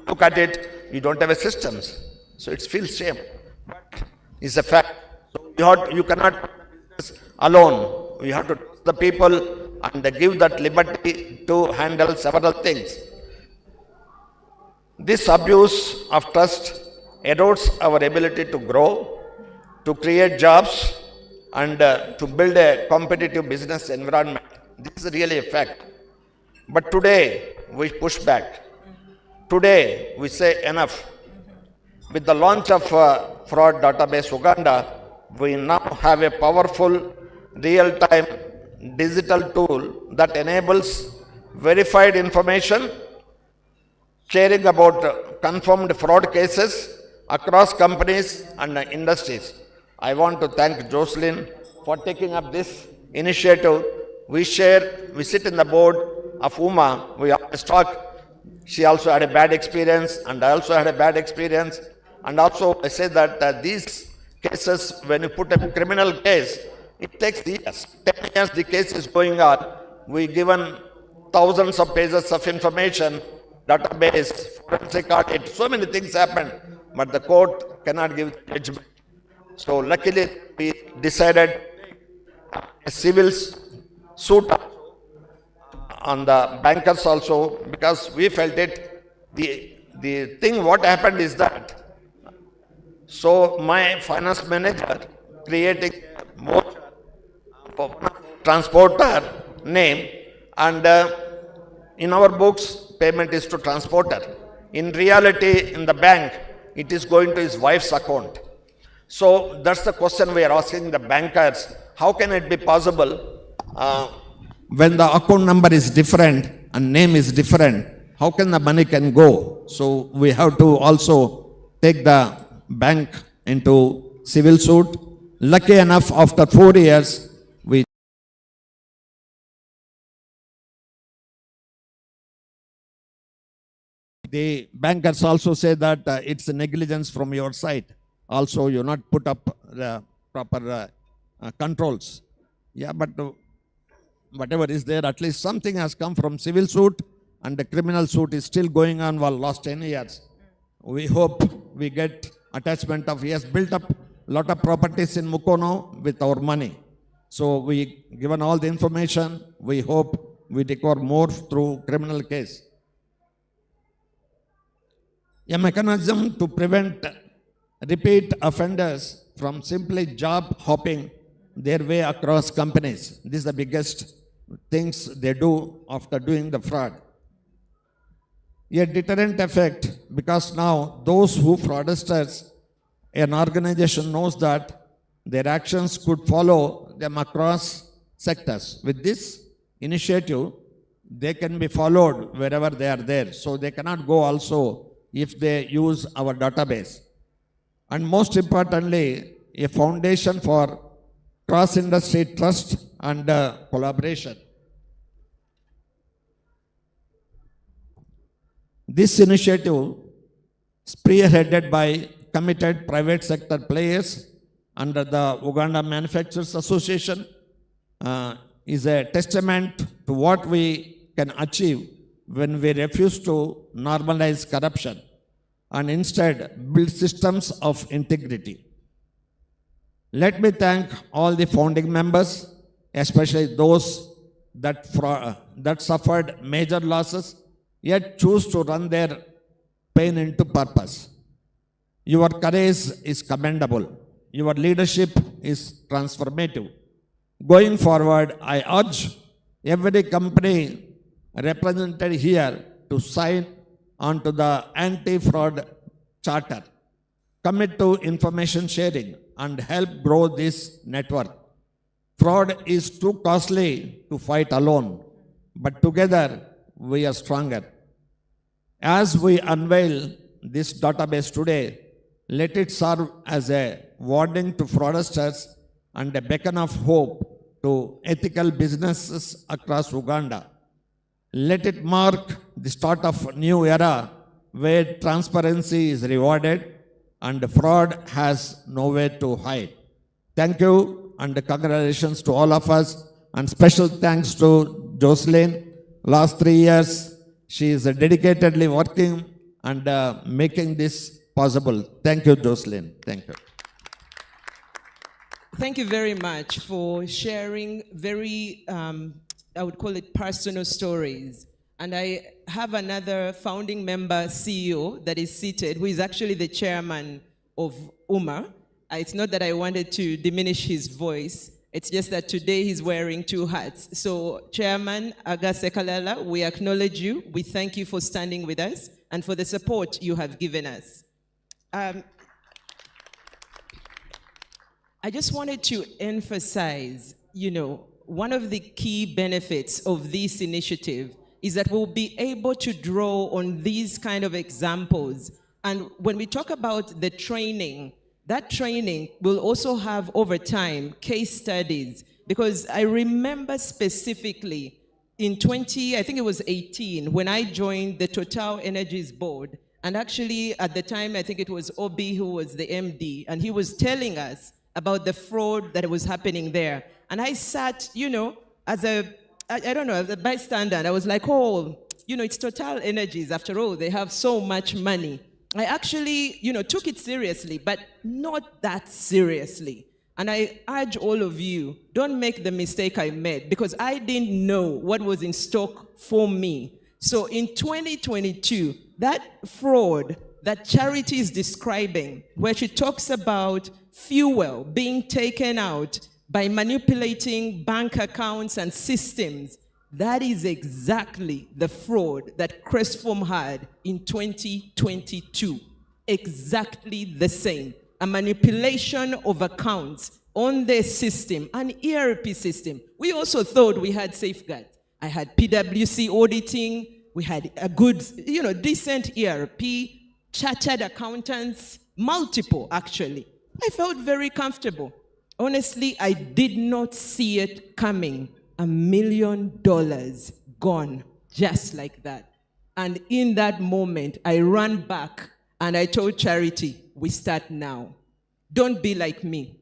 Look at it, you don't have a systems. So it feels shame. But it's a fact. So you cannot do business alone. You have to trust the people and give that liberty to handle several things. This abuse of trust erodes our ability to grow, to create jobs, and to build a competitive business environment. This is really a fact. But today, we push back. Today, we say enough. With the launch of Fraud Database Uganda, we now have a powerful, real-time digital tool that enables verified information, sharing about confirmed fraud cases, across companies and industries. I want to thank Jocelyn for taking up this initiative. We sit in the board of UMA, we always talk. She also had a bad experience, and I also had a bad experience. And also, I say that these cases, when you put a criminal case, it takes years. 10 years the case is going on. We given thousands of pages of information, database, forensic audit, so many things happen, but the court cannot give judgment. So luckily, we decided a civil suit on the bankers also, because we felt it. The thing what happened is that, so my finance manager creating more transporter name, and in our books payment is to transporter. In reality, in the bank, it is going to his wife's account. So that's the question we are asking the bankers. How can it be possible when the account number is different and name is different? How can the money can go? So we have to also take the bank into civil suit. Lucky enough, after 4 years, the bankers also say that it's a negligence from your side. Also, you not put up the proper controls. Yeah, but whatever is there, at least something has come from civil suit, and the criminal suit is still going on for last 10 years. We hope we get attachment of, he has built up a lot of properties in Mukono with our money. So we given all the information, we hope we recover more through criminal case. A mechanism to prevent repeat offenders from simply job hopping their way across companies. This is the biggest things they do after doing the fraud. A deterrent effect, because now those who fraudsters, an organization knows that their actions could follow them across sectors. With this initiative, they can be followed wherever they are there. So they cannot go also if they use our database. And most importantly, a foundation for cross-industry trust and collaboration. This initiative, spearheaded by committed private sector players under the Uganda Manufacturers Association, is a testament to what we can achieve when we refuse to normalize corruption and instead build systems of integrity. Let me thank all the founding members, especially those that suffered major losses, yet choose to run their pain into purpose. Your courage is commendable. Your leadership is transformative. Going forward, I urge every company represented here to sign onto the anti-fraud charter, commit to information sharing, and help grow this network. Fraud is too costly to fight alone, but together we are stronger. As we unveil this database today, let it serve as a warning to fraudsters and a beacon of hope to ethical businesses across Uganda. Let it mark the start of a new era where transparency is rewarded and fraud has nowhere to hide. Thank you and congratulations to all of us, and special thanks to Jocelyn. Last 3 years, she is dedicatedly working and making this possible. Thank you, Jocelyn. Thank you. Thank you very much for sharing very, I would call it personal stories. And I have another founding member, CEO, that is seated, who is actually the chairman of UMA. It's not that I wanted to diminish his voice. It's just that today he's wearing 2 hats. So, Chairman Aga Sekalala, we acknowledge you. We thank you for standing with us and for the support you have given us. I just wanted to emphasize, one of the key benefits of this initiative is that we'll be able to draw on these kind of examples And when we talk about the training, that training will also have over time case studies, because I remember specifically in I think it was 18, when I joined the Total Energies board, and actually at the time I think it was Obi who was the MD, and he was telling us about the fraud that was happening there. And I sat, as I don't know, as a bystander, and I was like, oh, it's Total Energies, after all, they have so much money. I actually, took it seriously, but not that seriously. And I urge all of you, don't make the mistake I made, because I didn't know what was in stock for me. So in 2022, that fraud that Charity is describing, where she talks about fuel being taken out by manipulating bank accounts and systems, that is exactly the fraud that Crestform had in 2022. Exactly the same. A manipulation of accounts on their system, an ERP system. We also thought we had safeguards. I had PwC auditing. We had a good, decent ERP, chartered accountants, multiple actually. I felt very comfortable. Honestly, I did not see it coming. $1 million gone, just like that. And in that moment, I ran back and I told Charity, we start now. Don't be like me.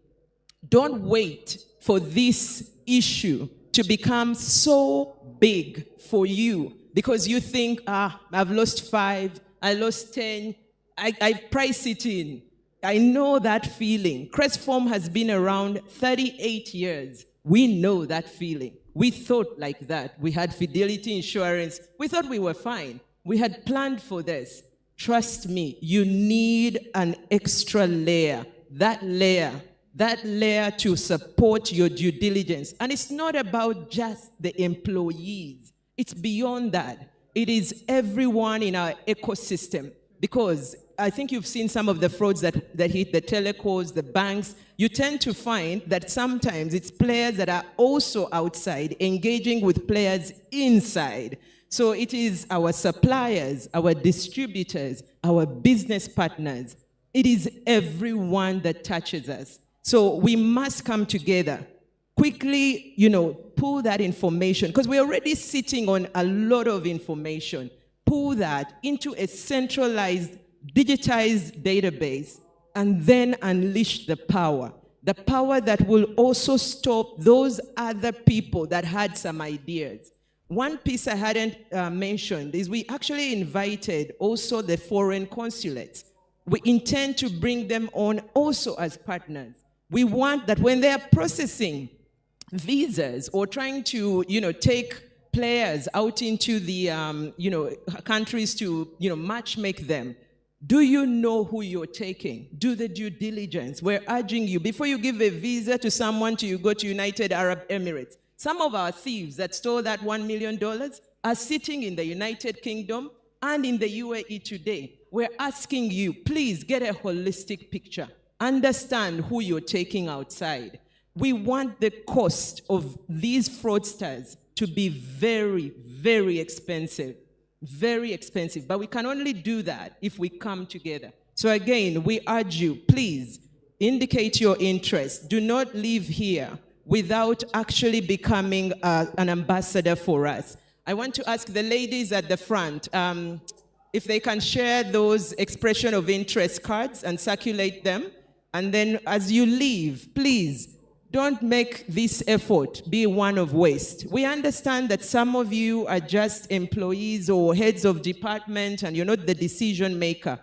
Don't wait for this issue to become so big for you because you think, I've lost 5, I lost 10, I price it in. I know that feeling. Crestform has been around 38 years. We know that feeling. We thought like that. We had fidelity insurance. We thought we were fine. We had planned for this. Trust me, you need an extra layer. That layer to support your due diligence. And it's not about just the employees. It's beyond that. It is everyone in our ecosystem. Because I think you've seen some of the frauds that hit the telecos, the banks. You tend to find that sometimes it's players that are also outside engaging with players inside. So it is our suppliers, our distributors, our business partners. It is everyone that touches us. So we must come together. Quickly, pull that information, because we're already sitting on a lot of information. Pull that into a centralized, digitized database, and then unleash the power. The power that will also stop those other people that had some ideas. One piece I hadn't mentioned is we actually invited also the foreign consulates. We intend to bring them on also as partners. We want that when they are processing visas or trying to, take players out into the, countries to, match make them, do you know who you're taking? Do the due diligence. We're urging you, before you give a visa to someone you go to United Arab Emirates. Some of our thieves that stole that $1 million are sitting in the United Kingdom and in the UAE today. We're asking you, please get a holistic picture. Understand who you're taking outside. We want the cost of these fraudsters to be very, very expensive. Very expensive. But we can only do that if we come together. So again, we urge you, please indicate your interest. Do not leave here without actually becoming an ambassador for us. I want to ask the ladies at the front if they can share those expression of interest cards and circulate them. And then as you leave, please don't make this effort be one of waste. We understand that some of you are just employees or heads of department and you're not the decision maker.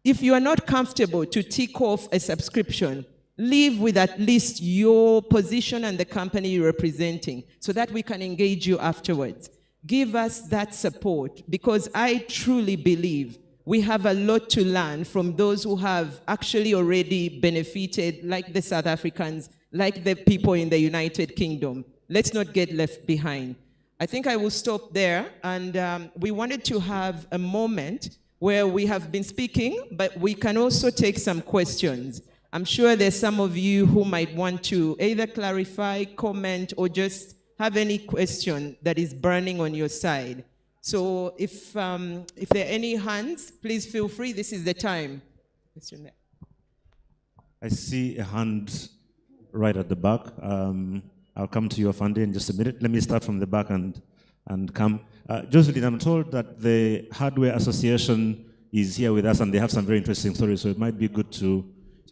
If you are not comfortable to tick off a subscription, leave with at least your position and the company you're representing so that we can engage you afterwards. Give us that support, because I truly believe we have a lot to learn from those who have actually already benefited, like the South Africans, like the people in the United Kingdom. Let's not get left behind. I think I will stop there, and we wanted to have a moment where we have been speaking, but we can also take some questions. I'm sure there's some of you who might want to either clarify, comment, or just have any question that is burning on your side. So if there are any hands, please feel free. This is the time. Question there. I see a hand right at the back. I'll come to you, Afande, in just a minute. Let me start from the back and come. Jocelyn, I'm told that the Hardware Association is here with us and they have some very interesting stories, so it might be good to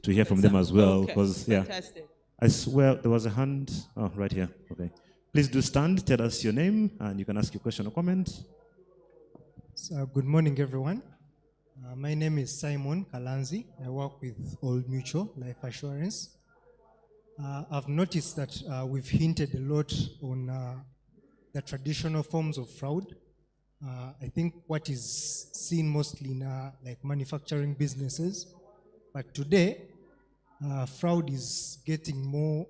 hear from them as well. Because Fantastic. I swear there was a hand. Oh, right here. Okay. Please do stand, tell us your name, and you can ask your question or comment. So, good morning, everyone. My name is Simon Kalanzi. I work with Old Mutual Life Assurance. I've noticed that we've hinted a lot on the traditional forms of fraud. I think what is seen mostly in like manufacturing businesses, but today fraud is getting more.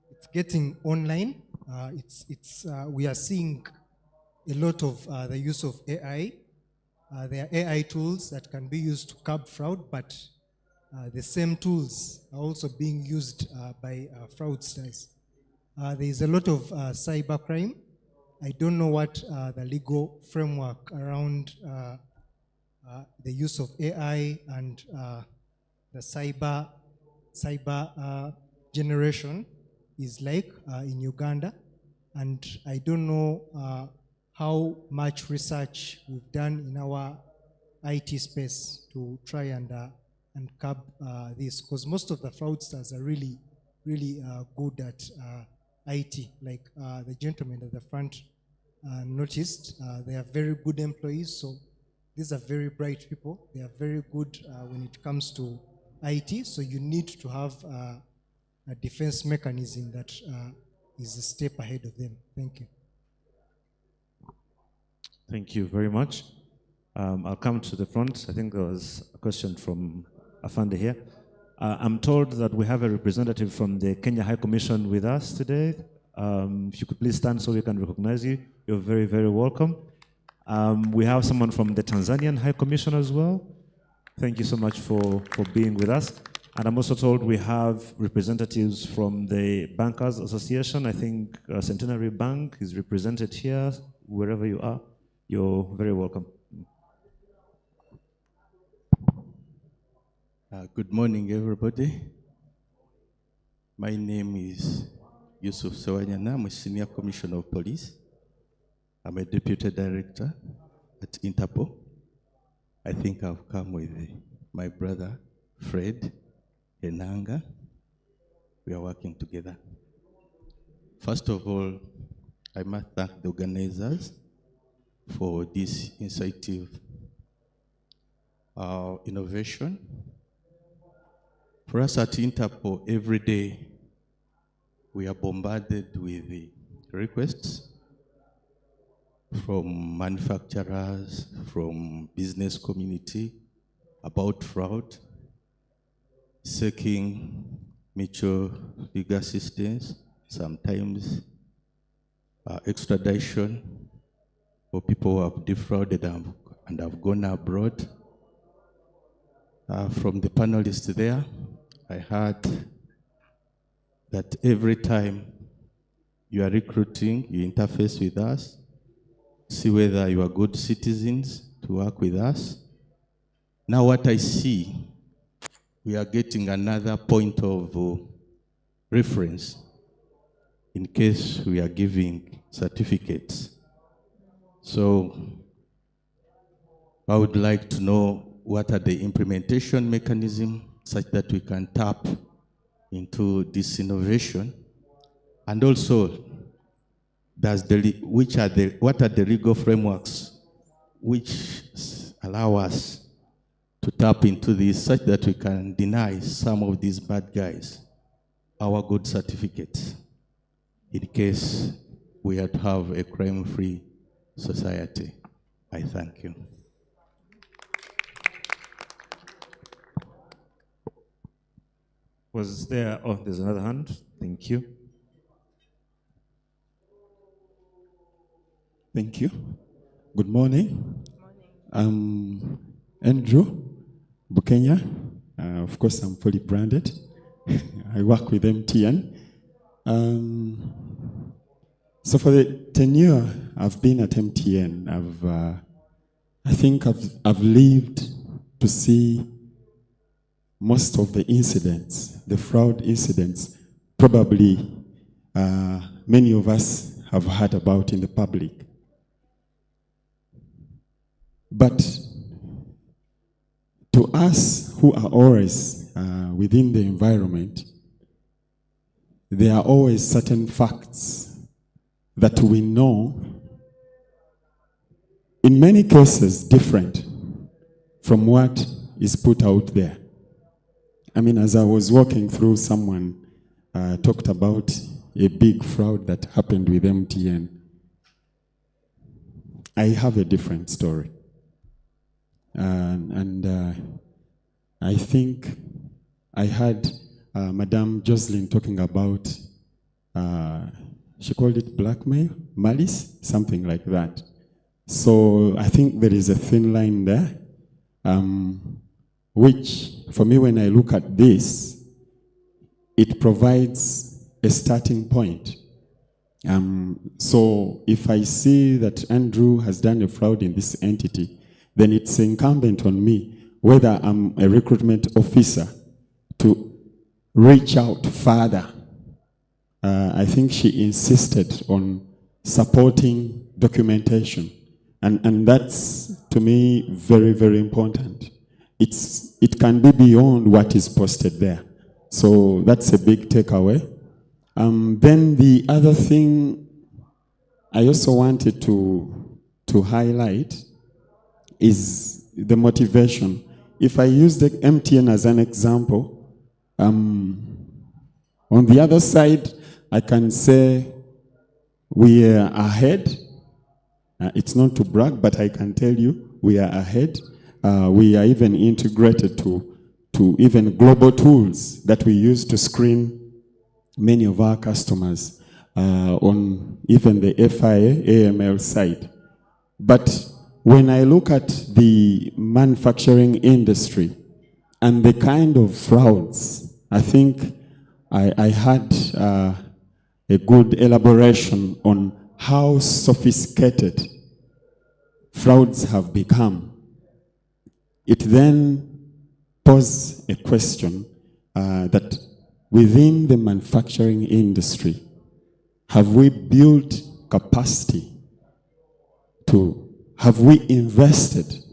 It's getting online. We are seeing a lot of the use of AI. There are AI tools that can be used to curb fraud, but the same tools are also being used by fraudsters. There is a lot of cybercrime. I don't know what the legal framework around the use of AI and the cyber generation is like in Uganda. And I don't know how much research we've done in our IT space to try and curb this, because most of the fraudsters are really good at IT. Like the gentleman at the front noticed, they are very good employees. So these are very bright people. They are very good when it comes to IT. So you need to have a defense mechanism that is a step ahead of them. Thank you. Thank you very much. I'll come to the front. I think there was a question from Afande here. I'm told that we have a representative from the Kenya High Commission with us today. If you could please stand so we can recognize you. You're very, very welcome. We have someone from the Tanzanian High Commission as well. Thank you so much for being with us. And I'm also told we have representatives from the Bankers Association. I think Centenary Bank is represented here, wherever you are. You're very welcome. Good morning, everybody. My name is Yusuf Sewanyana. I'm a Senior Commissioner of Police. I'm a Deputy Director at Interpol. I think I've come with my brother, Fred Enanga. We are working together. First of all, I must thank the organizers for this initiative innovation. For us at Interpol, every day we are bombarded with the requests from manufacturers, from business community about fraud, seeking mutual legal assistance, sometimes extradition for people who have defrauded and have gone abroad. From the panelists there, I heard that every time you are recruiting, you interface with us, see whether you are good citizens to work with us. Now what I see, we are getting another point of reference in case we are giving certificates. So I would like to know what are the implementation mechanisms such that we can tap into this innovation, and also what are the legal frameworks which allow us to tap into this such that we can deny some of these bad guys our good certificates in case we had to have a crime-free society. I thank you. Was there, oh, there's another hand. Thank you. Thank you. Good morning. I'm Andrew Bukenya. Of course, I'm fully branded. I work with MTN. So for the tenure I've been at MTN, I think I've lived to see most of the incidents, the fraud incidents, probably many of us have heard about in the public. But to us who are always within the environment, there are always certain facts that we know, in many cases different from what is put out there. I mean, as I was walking through, someone talked about a big fraud that happened with MTN. I have a different story. I think I heard Madame Jocelyn talking about, she called it blackmail, malice, something like that. So I think there is a thin line there, which for me, when I look at this, it provides a starting point. So if I see that Andrew has done a fraud in this entity, then it's incumbent on me, whether I'm a recruitment officer, to reach out further. I think she insisted on supporting documentation. And that's, to me, very, very important. It can be beyond what is posted there. So that's a big takeaway. Then the other thing I also wanted to highlight is the motivation. If I use the MTN as an example, on the other side, I can say we are ahead. It's not to brag, but I can tell you we are ahead. We are even integrated to even global tools that we use to screen many of our customers on even the FIA, AML side. But when I look at the manufacturing industry and the kind of frauds, I think I had a good elaboration on how sophisticated frauds have become. It then poses a question that within the manufacturing industry, have we built capacity have we invested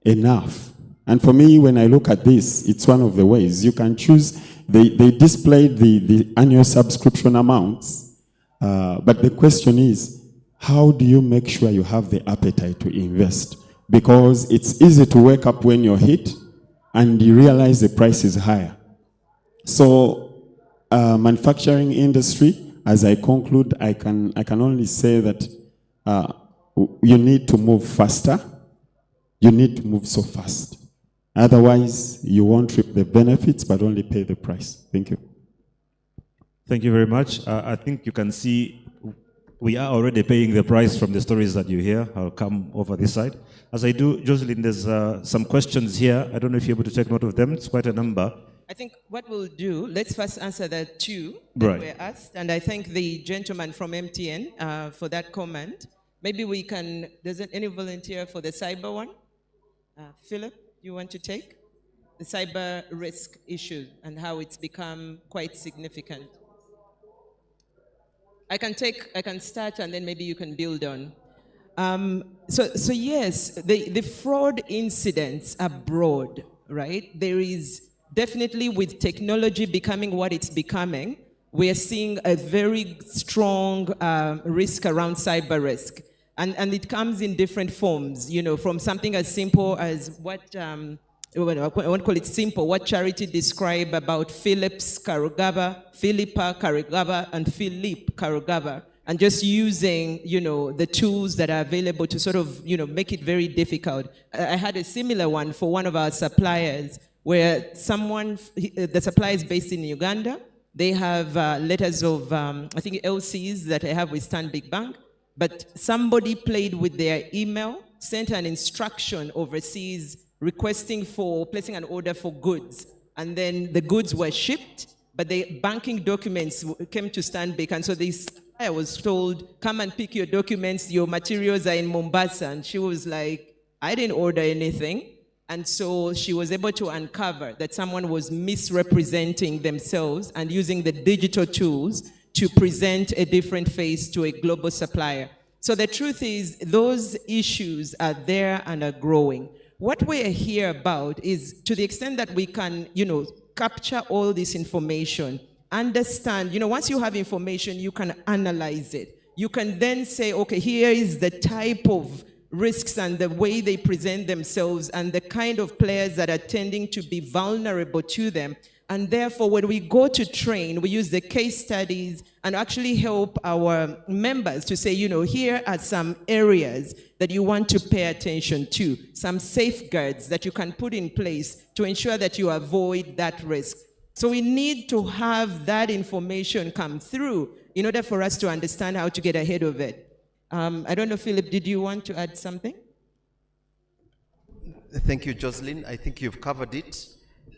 enough? And for me, when I look at this, it's one of the ways. You can choose, they displayed the annual subscription amounts, but the question is, how do you make sure you have the appetite to invest? Because it's easy to wake up when you're hit and you realize the price is higher. So manufacturing industry, as I conclude, I can only say that you need to move faster. You need to move so fast. Otherwise, you won't reap the benefits, but only pay the price. Thank you. Thank you very much. I think you can see we are already paying the price from the stories that you hear. I'll come over this side. As I do, Jocelyn, there's some questions here. I don't know if you're able to take note of them. It's quite a number. I think what we'll do, let's first answer the two that were asked. And I thank the gentleman from MTN for that comment. Maybe we can, does any volunteer for the cyber one? Philip, you want to take? The cyber risk issue and how it's become quite significant. I can start and then maybe you can build on. So yes, the fraud incidents are broad, right? There is definitely, with technology becoming what it's becoming, we are seeing a very strong risk around cyber risk. And it comes in different forms, you know, from something as simple as what, I won't call it simple, what Charity described about Philippa Karugaba, and Philip Karugaba, and just using, you know, the tools that are available to sort of, you know, make it very difficult. I had a similar one for one of our suppliers, where the supplier is based in Uganda. They have letters of, I think, LCs that I have with Stanbic Bank. But somebody played with their email, sent an instruction overseas requesting for placing an order for goods. And then the goods were shipped, but the banking documents came to Stanbic. And so they I was told, come and pick your documents, your materials are in Mombasa. And she was like, I didn't order anything. And so she was able to uncover that someone was misrepresenting themselves and using the digital tools to present a different face to a global supplier. So the truth is, those issues are there and are growing. What we're here about is, to the extent that we can, capture all this information, understand, once you have information, you can analyze it. You can then say, okay, here is the type of risks and the way they present themselves and the kind of players that are tending to be vulnerable to them. And therefore, when we go to train, we use the case studies and actually help our members to say, here are some areas that you want to pay attention to, some safeguards that you can put in place to ensure that you avoid that risk. So we need to have that information come through in order for us to understand how to get ahead of it. I don't know, Philip, did you want to add something? Thank you, Jocelyn. I think you've covered it.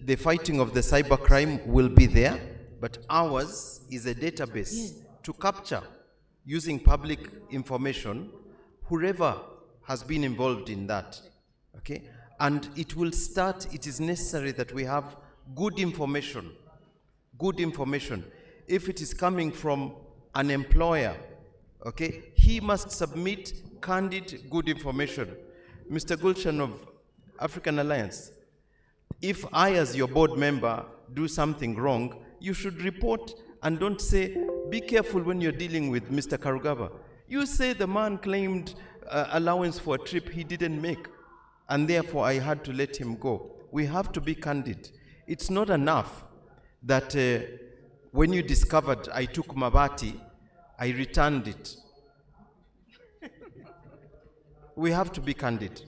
The fighting of the cybercrime will be there, but ours is a database to capture, using public information, whoever has been involved in that. Okay? And it will start, it is necessary that we have good information. Good information. If it is coming from an employer, okay, he must submit candid, good information. Mr. Gulshan of African Alliance, if I, as your board member, do something wrong, you should report and don't say, be careful when you're dealing with Mr. Karugaba. You say the man claimed allowance for a trip he didn't make, and therefore I had to let him go. We have to be candid. It's not enough that when you discovered I took Mabati, I returned it. We have to be candid.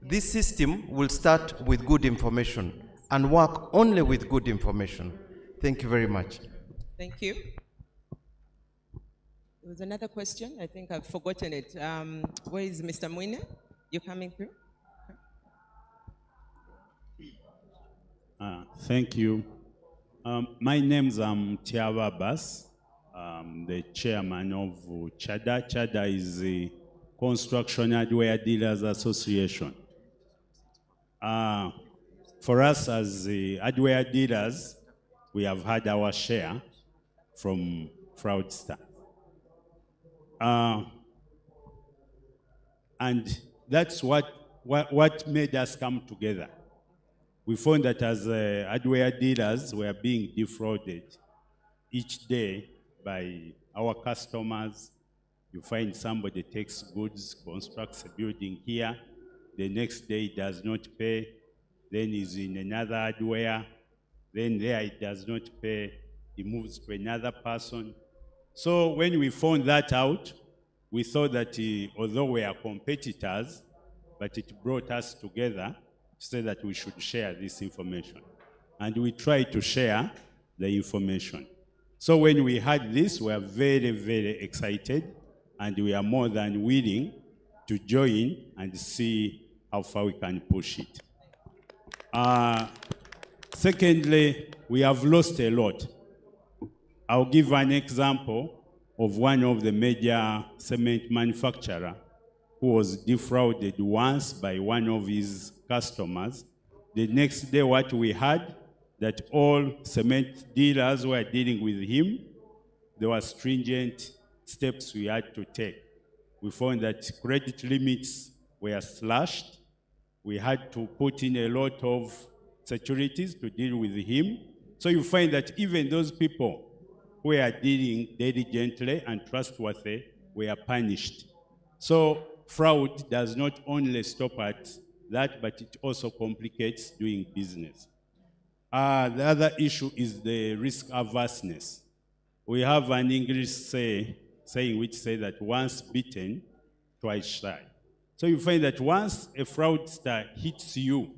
This system will start with good information and work only with good information. Thank you very much. Thank you. There was another question. I think I've forgotten it. Where is Mr. Mwine? You coming through? Thank you. My name's Tiawa Bas. The chairman of CHADA. CHADA is the Construction Hardware Dealers Association. For us as the hardware dealers, we have had our share from fraudster. And that's what made us come together. We found that as hardware dealers, we are being defrauded each day by our customers. You find somebody takes goods, constructs a building here, the next day does not pay, then he's in another hardware, then there he does not pay, he moves to another person. So when we found that out, we thought that although we are competitors, but it brought us together to say that we should share this information. And we try to share the information. So when we had this, we are very, very excited, and we are more than willing to join and see how far we can push it. Secondly, we have lost a lot. I'll give an example of one of the major cement manufacturers who was defrauded once by one of his customers. The next day, what we had, that all cement dealers were dealing with him. There were stringent steps we had to take. We found that credit limits were slashed. We had to put in a lot of securities to deal with him. So you find that even those people who are dealing diligently and trustworthy were punished. So fraud does not only stop at that, but it also complicates doing business. The other issue is the risk averseness. We have an English saying which says that once bitten, twice shy. So you find that once a fraudster hits you,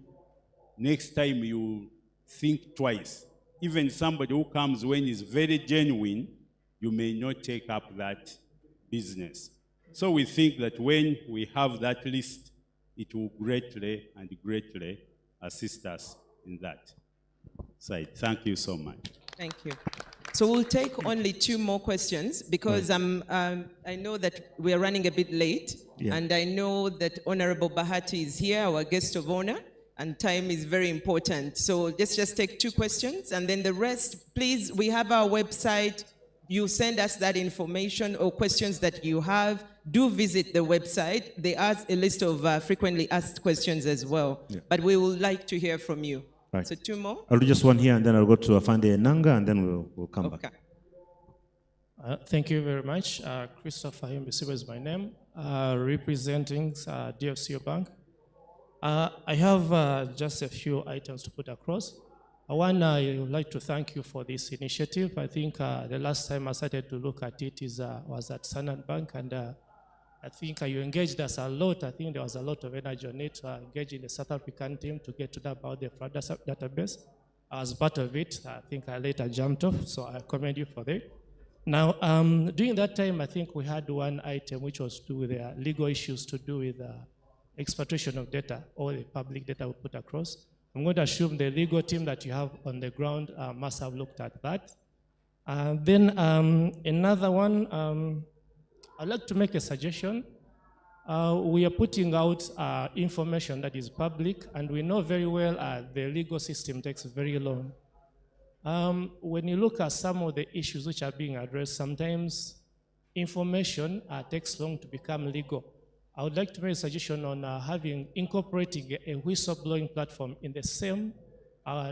next time you think twice. Even somebody who comes when he's very genuine, you may not take up that business. So we think that when we have that list, it will greatly and greatly assist us in that side. Thank you so much. Thank you. So we'll take only 2 more questions because I know that we are running a bit late, and I know that Honorable Bahati is here, our guest of honor, and time is very important. So let's just take 2 questions, and then the rest, please, we have our website. You send us that information or questions that you have. Do visit the website. They ask a list of frequently asked questions as well. But we would like to hear from you. Right. So 2 more. I'll do just one here, and then I'll go to Afande Nanga, and then we'll come back. Thank you very much. Christopher Himbisiba is my name, representing DFCO Bank. I have just a few items to put across. One, I would like to thank you for this initiative. I think the last time I started to look at it was at Standard Bank, and I think you engaged us a lot. I think there was a lot of energy on it, engaging the South African team to get to that about the fraud database. I was part of it. I think I later jumped off, so I commend you for that. Now, during that time, I think we had one item which was to do with the legal issues to do with exploitation of data, or the public data we put across. I'm going to assume the legal team that you have on the ground must have looked at that. Then another one, I'd like to make a suggestion. We are putting out information that is public, and we know very well the legal system takes very long. When you look at some of the issues which are being addressed, sometimes information takes long to become legal. I would like to make a suggestion on incorporating a whistleblowing platform in the same.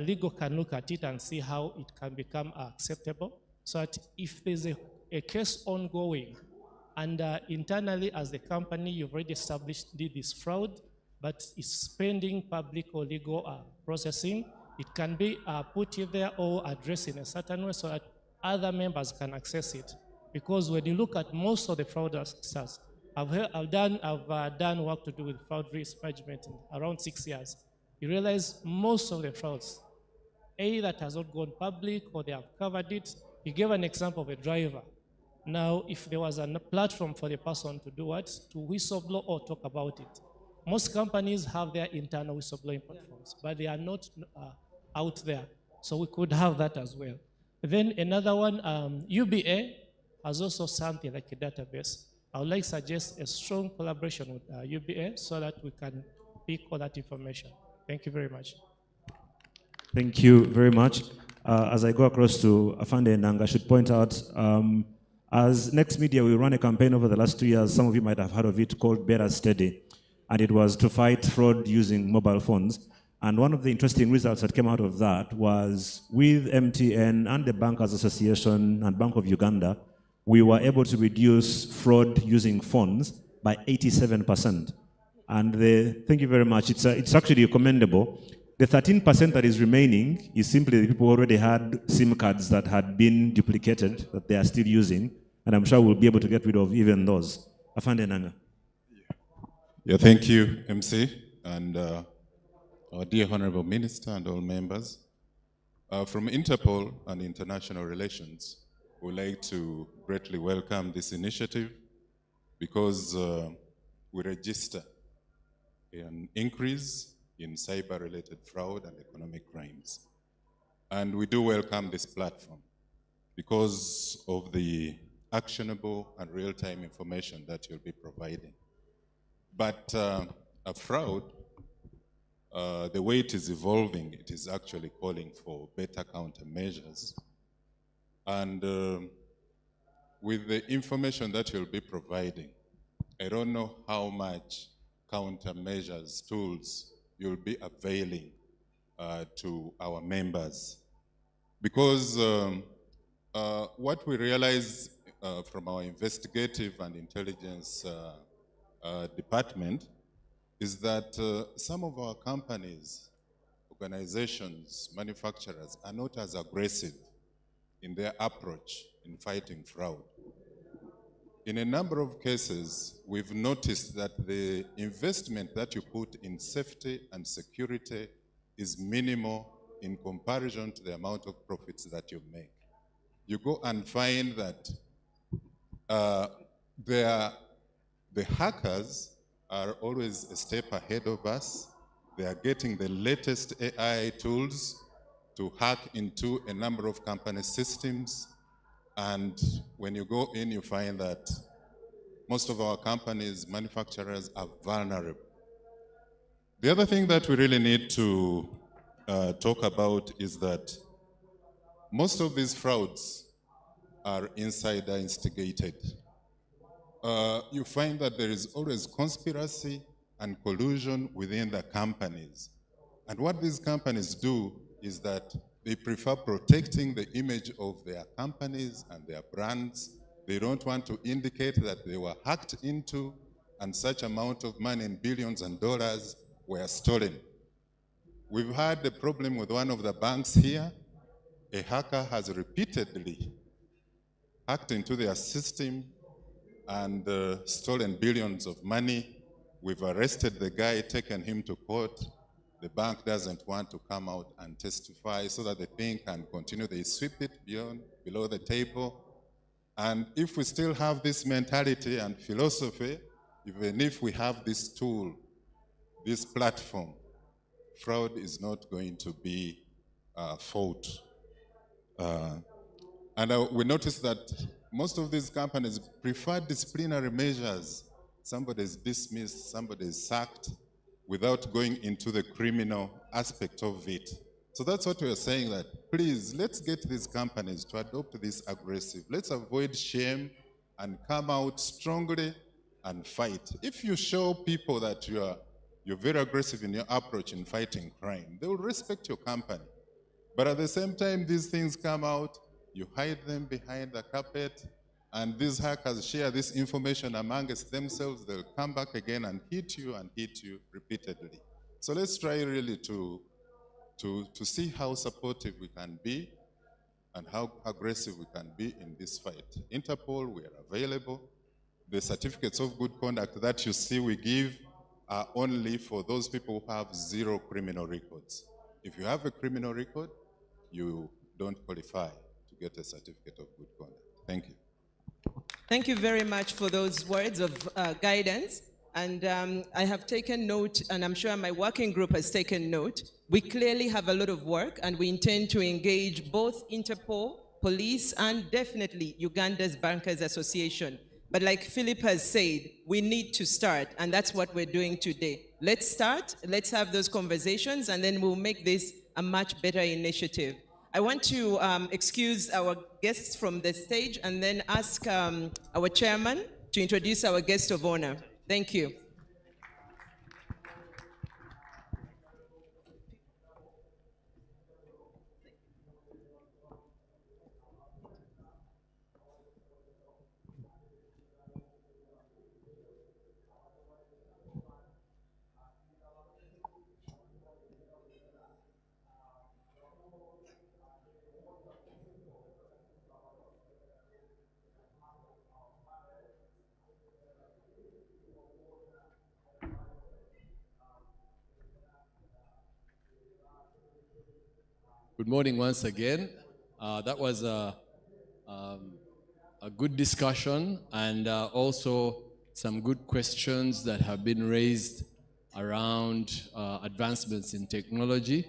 Legal can look at it and see how it can become acceptable, so that if there's a case ongoing, and internally as the company you've already established did this fraud, but it's pending public or legal processing, it can be put in there or addressed in a certain way so that other members can access it. Because when you look at most of the fraudsters, I've done work to do with fraud risk management in around 6 years. You realize most of the frauds, either that has not gone public or they have covered it. You gave an example of a driver. Now, if there was a platform for the person to do what? To whistleblow or talk about it. Most companies have their internal whistleblowing platforms, but they are not out there. So we could have that as well. Then another one, UBA has also something like a database. I would like to suggest a strong collaboration with UBA so that we can pick all that information. Thank you very much. Thank you very much. As I go across to Afande Nanga, I should point out, as Next Media, we ran a campaign over the last 2 years. Some of you might have heard of it, called Better Steady. And it was to fight fraud using mobile phones. And one of the interesting results that came out of that was with MTN and the Bankers Association and Bank of Uganda, we were able to reduce fraud using phones by 87%. And thank you very much. It's actually commendable. The 13% that is remaining is simply the people who already had SIM cards that had been duplicated, that they are still using. And I'm sure we'll be able to get rid of even those. Afande Nanga. Yeah, thank you, MC, and our dear Honorable Minister and all members. From Interpol and International Relations, we'd like to greatly welcome this initiative because we register an increase in cyber-related fraud and economic crimes. And we do welcome this platform because of the actionable and real-time information that you'll be providing. But a fraud, the way it is evolving, it is actually calling for better countermeasures. And with the information that you'll be providing, I don't know how much countermeasures, tools you'll be availing to our members. Because what we realize from our investigative and intelligence department is that some of our companies, organizations, manufacturers are not as aggressive in their approach in fighting fraud. In a number of cases, we've noticed that the investment that you put in safety and security is minimal in comparison to the amount of profits that you make. You go and find that the hackers are always a step ahead of us. They are getting the latest AI tools to hack into a number of company systems. And when you go in, you find that most of our companies, manufacturers, are vulnerable. The other thing that we really need to talk about is that most of these frauds are insider instigated. You find that there is always conspiracy and collusion within the companies. And what these companies do is that they prefer protecting the image of their companies and their brands. They don't want to indicate that they were hacked into and such amount of money in billions and dollars were stolen. We've had the problem with one of the banks here. A hacker has repeatedly hacked into their system and stolen billions of money. We've arrested the guy, taken him to court. The bank doesn't want to come out and testify so that the thing can continue. They sweep it below the table. And if we still have this mentality and philosophy, even if we have this tool, this platform, fraud is not going to be fought. We noticed that most of these companies prefer disciplinary measures. Somebody is dismissed, somebody is sacked, without going into the criminal aspect of it. So that's what we're saying, that please, let's get these companies to adopt this aggressive. Let's avoid shame and come out strongly and fight. If you show people that you're very aggressive in your approach in fighting crime, they will respect your company. But at the same time, these things come out, you hide them behind the carpet, and these hackers share this information amongst themselves. They'll come back again and hit you repeatedly. So let's try really to see how supportive we can be and how aggressive we can be in this fight. Interpol, we are available. The certificates of good conduct that you see we give are only for those people who have zero criminal records. If you have a criminal record, you don't qualify to get a certificate of good conduct. Thank you. Thank you very much for those words of guidance. And I have taken note, and I'm sure my working group has taken note. We clearly have a lot of work, and we intend to engage both Interpol, police, and definitely Uganda'S Bankers Association. But like Philip has said, we need to start, and that's what we're doing today. Let's start, let's have those conversations, and then we'll make this a much better initiative. I want to excuse our guests from the stage and then ask our chairman to introduce our guest of honor. Thank you. Good morning once again. That was a good discussion and also some good questions that have been raised around advancements in technology.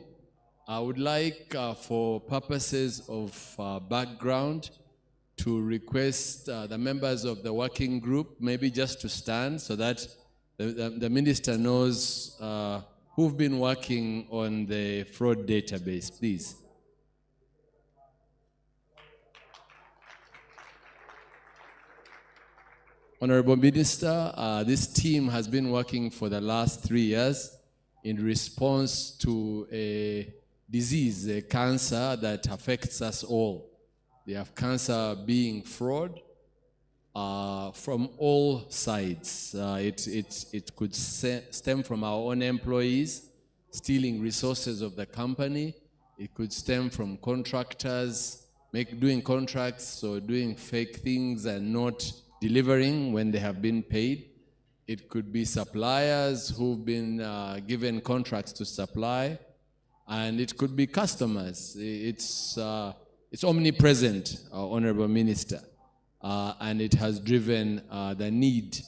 I would like, for purposes of background, to request the members of the working group maybe just to stand so that the minister knows who've been working on the fraud database, please. Honorable Minister, this team has been working for the last 3 years in response to a disease, a cancer that affects us all. They have cancer being fraud from all sides. It could stem from our own employees stealing resources of the company. It could stem from contractors doing contracts or doing fake things and not delivering when they have been paid. It could be suppliers who've been given contracts to supply, and it could be customers. It's omnipresent, Honorable Minister, and it has driven the need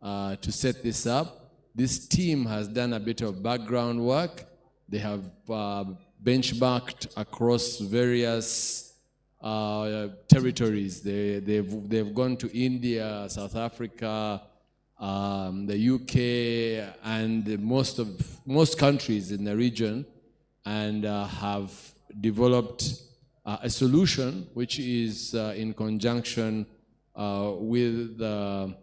to set this up. This team has done a bit of background work. They have benchmarked across various territories. They've gone to India, South Africa, the UK, and most countries in the region, and have developed a solution which is in conjunction with a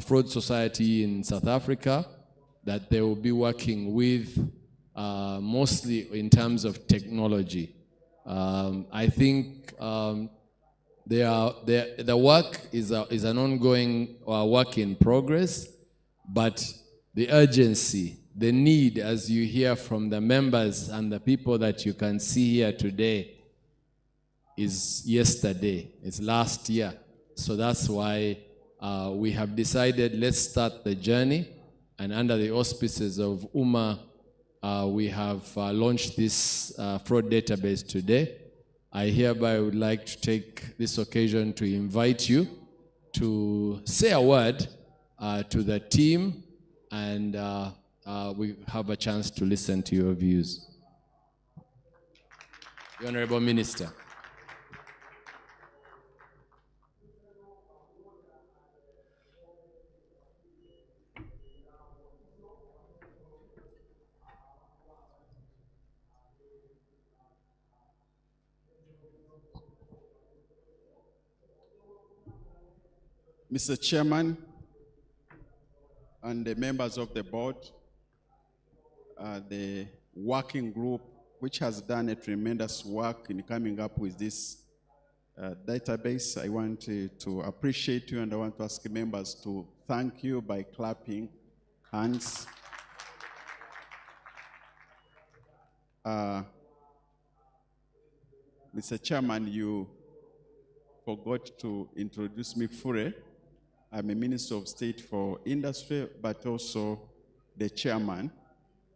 fraud society in South Africa that they will be working with mostly in terms of technology. I think the work is an ongoing work in progress, but the urgency, the need, as you hear from the members and the people that you can see here today, is yesterday, it's last year. So that's why we have decided, let's start the journey, and under the auspices of UMA, we have launched this fraud database today. I hereby would like to take this occasion to invite you to say a word to the team, and we have a chance to listen to your views. The Honorable Minister. Mr. Chairman and the members of the board, the working group, which has done a tremendous work in coming up with this database, I want to appreciate you, and I want to ask members to thank you by clapping hands. Mr. Chairman, you forgot to introduce me fully. I'm a Minister of State for Industry, but also the chairman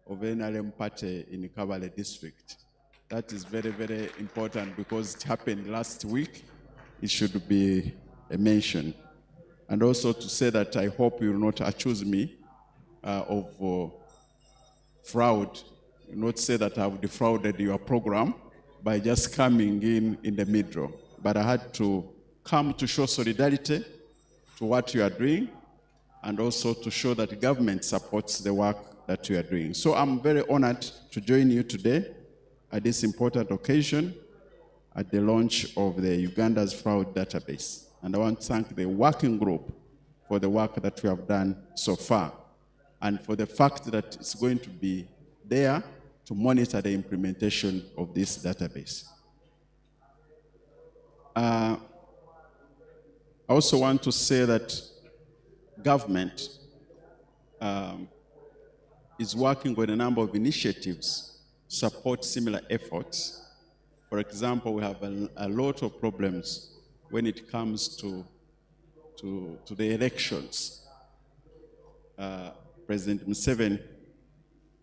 of NRM party in Kabale district. That is very, very important because it happened last week. It should be mentioned. And also to say that I hope you will not accuse me of fraud. You will not say that I've defrauded your program by just coming in the middle. But I had to come to show solidarity to what you are doing, and also to show that the government supports the work that you are doing. So I'm very honored to join you today at this important occasion at the launch of the Uganda'S fraud database. And I want to thank the working group for the work that we have done so far, and for the fact that it's going to be there to monitor the implementation of this database. I also want to say that government is working on a number of initiatives to support similar efforts. For example, we have a lot of problems when it comes to the elections. President Museveni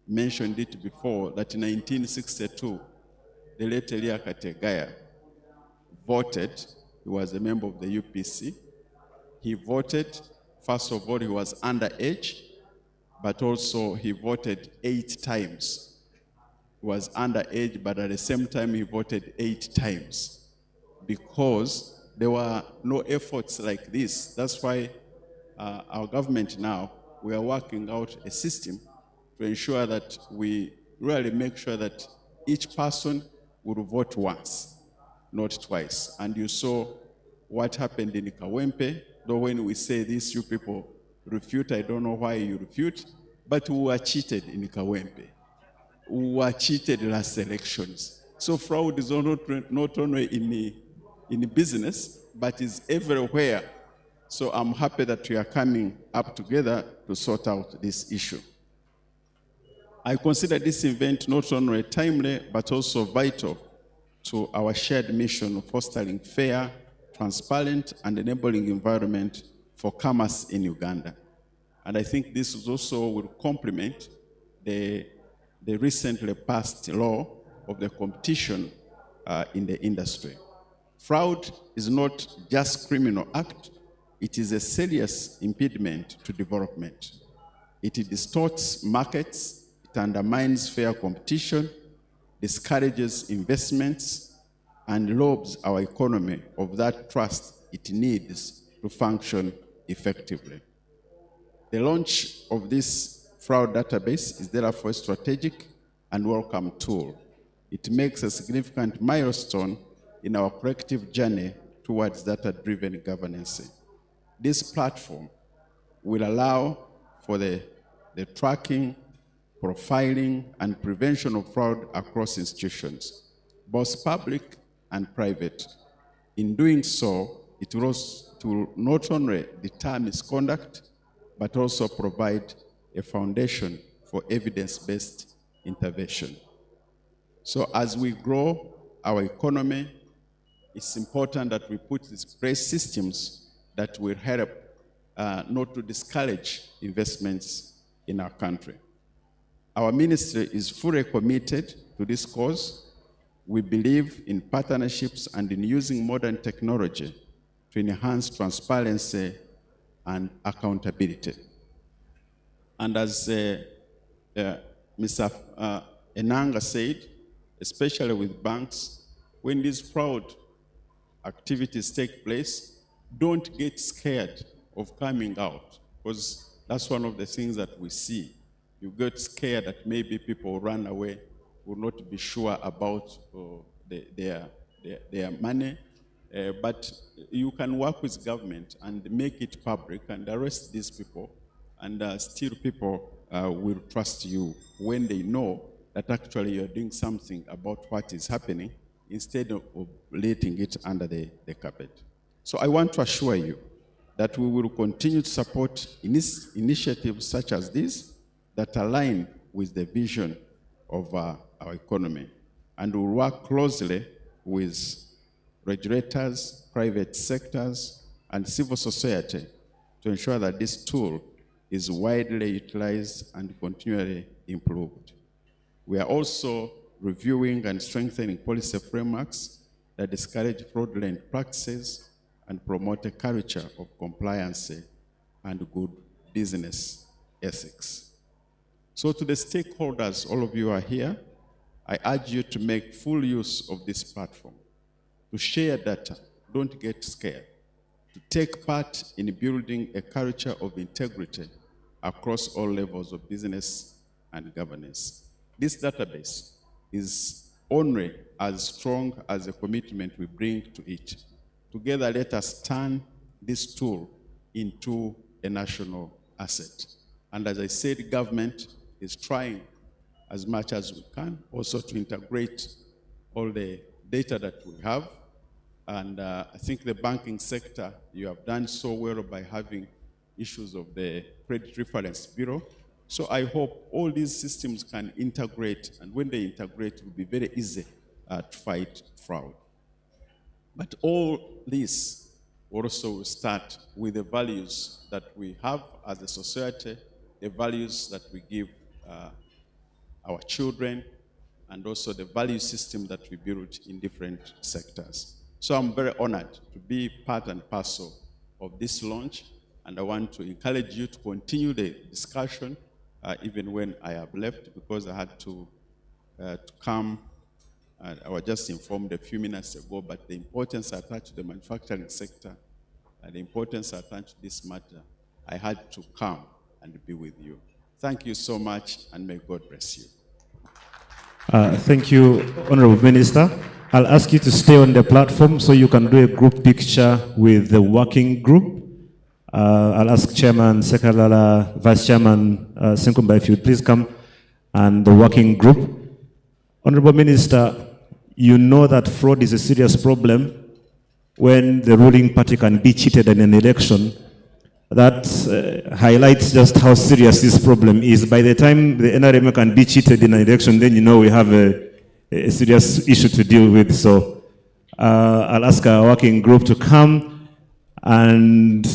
mentioned it before that in 1962, the late Elia Kategaya voted. He was a member of the UPC. He voted, first of all, he was underage, but also he voted 8 times. He was underage, but at the same time he voted 8 times because there were no efforts like this. That's why our government now, we are working out a system to ensure that we really make sure that each person will vote once, not twice. And you saw what happened in Kawempe, though when we say this, you people refute, I don't know why you refute, but we were cheated in Kawempe. We were cheated last elections. So fraud is not only in business, but is everywhere. So I'm happy that we are coming up together to sort out this issue. I consider this event not only timely, but also vital to our shared mission of fostering fair, transparent, and enabling environment for commerce in Uganda. And I think this also will complement the recently passed law of the competition in the industry. Fraud is not just a criminal act, it is a serious impediment to development. It distorts markets, it undermines fair competition, discourages investments, and robs our economy of that trust it needs to function effectively. The launch of this fraud database is therefore a strategic and welcome tool. It makes a significant milestone in our collective journey towards data-driven governance. This platform will allow for the tracking, profiling, and prevention of fraud across institutions, both public and private. In doing so, it will not only deter misconduct, but also provide a foundation for evidence-based intervention. So as we grow our economy, it's important that we put in place systems that will help not to discourage investments in our country. Our ministry is fully committed to this cause. We believe in partnerships and in using modern technology to enhance transparency and accountability. And as Mr. Enanga said, especially with banks, when these fraud activities take place, don't get scared of coming out, because that's one of the things that we see. You get scared that maybe people run away, will not be sure about their money, but you can work with government and make it public and arrest these people, and still people will trust you when they know that actually you're doing something about what is happening instead of letting it under the carpet. So I want to assure you that we will continue to support initiatives such as this that align with the vision of our economy, and will work closely with regulators, private sectors, and civil society to ensure that this tool is widely utilized and continually improved. We are also reviewing and strengthening policy frameworks that discourage fraudulent practices and promote a culture of compliance and good business ethics. So to the stakeholders, all of you are here, I urge you to make full use of this platform, to share data, don't get scared, to take part in building a culture of integrity across all levels of business and governance. This database is only as strong as the commitment we bring to it. Together, let us turn this tool into a national asset. And as I said, government is trying as much as we can also to integrate all the data that we have. And I think the banking sector, you have done so well by having issues of the Credit Reference Bureau. So I hope all these systems can integrate, and when they integrate, it will be very easy to fight fraud. But all this also will start with the values that we have as a society, the values that we give our children, and also the value system that we build in different sectors. So I'm very honored to be part and parcel of this launch, and I want to encourage you to continue the discussion even when I have left, because I had to come. I was just informed a few minutes ago, but the importance attached to the manufacturing sector and the importance attached to this matter, I had to come and be with you. Thank you so much, and may God bless you. Thank you, Honorable Minister. I'll ask you to stay on the platform so you can do a group picture with the working group. I'll ask Chairman Sekalala, Vice Chairman Senkumba, if you would please come, and the working group. Honorable Minister, you know that fraud is a serious problem when the ruling party can be cheated in an election. That highlights just how serious this problem is. By the time the NRM can be cheated in an election, then you know we have a serious issue to deal with. So I'll ask our working group to come, and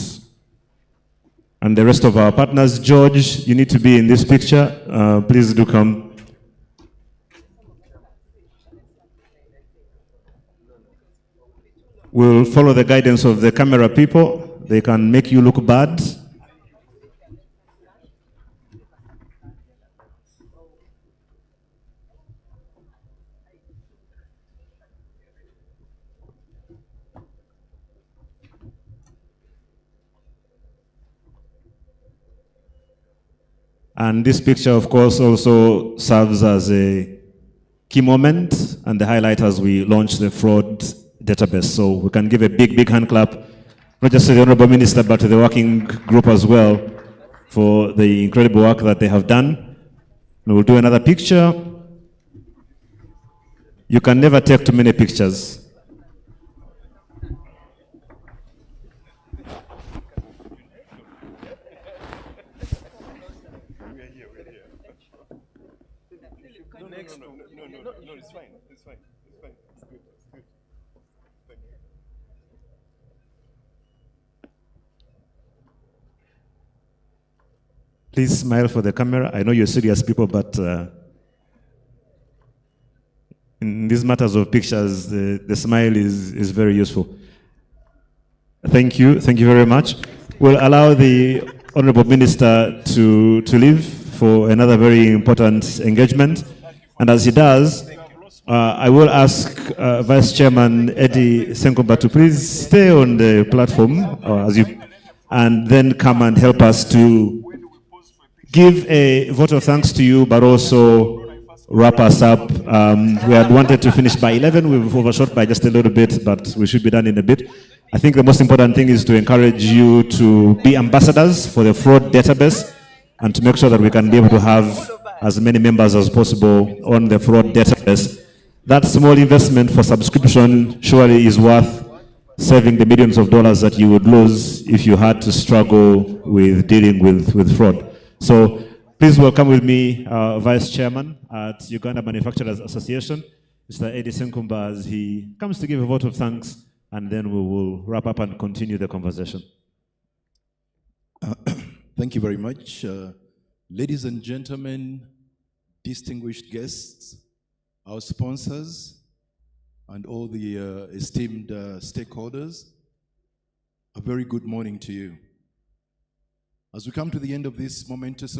the rest of our partners. George, you need to be in this picture. Please do come. We'll follow the guidance of the camera people. They can make you look bad. And this picture, of course, also serves as a key moment and the highlight as we launch the fraud database. So we can give a big, big hand clap, not just to the Honorable Minister, but to the working group as well for the incredible work that they have done. And we'll do another picture. You can never take too many pictures. Please smile for the camera. I know you're serious people, but in these matters of pictures, the smile is very useful. Thank you very much. We'll allow the Honorable Minister to leave for another very important engagement. And as he does, I will ask Vice Chairman Eddie Senkumba to please stay on the platform and then come and help us to give a vote of thanks to you, but also wrap us up. We had wanted to finish by 11. We've overshot by just a little bit, but we should be done in a bit. I think the most important thing is to encourage you to be ambassadors for the fraud database and to make sure that we can be able to have as many members as possible on the fraud database. That small investment for subscription surely is worth saving the millions of dollars that you would lose if you had to struggle with dealing with fraud. So please welcome with me Vice Chairman at Uganda Manufacturers Association, Mr. Eddie Senkumba, as he comes to give a vote of thanks, and then we will wrap up and continue the conversation. Thank you very much. Ladies and gentlemen, distinguished guests, our sponsors, and all the esteemed stakeholders, a very good morning to you. As we come to the end of this momentous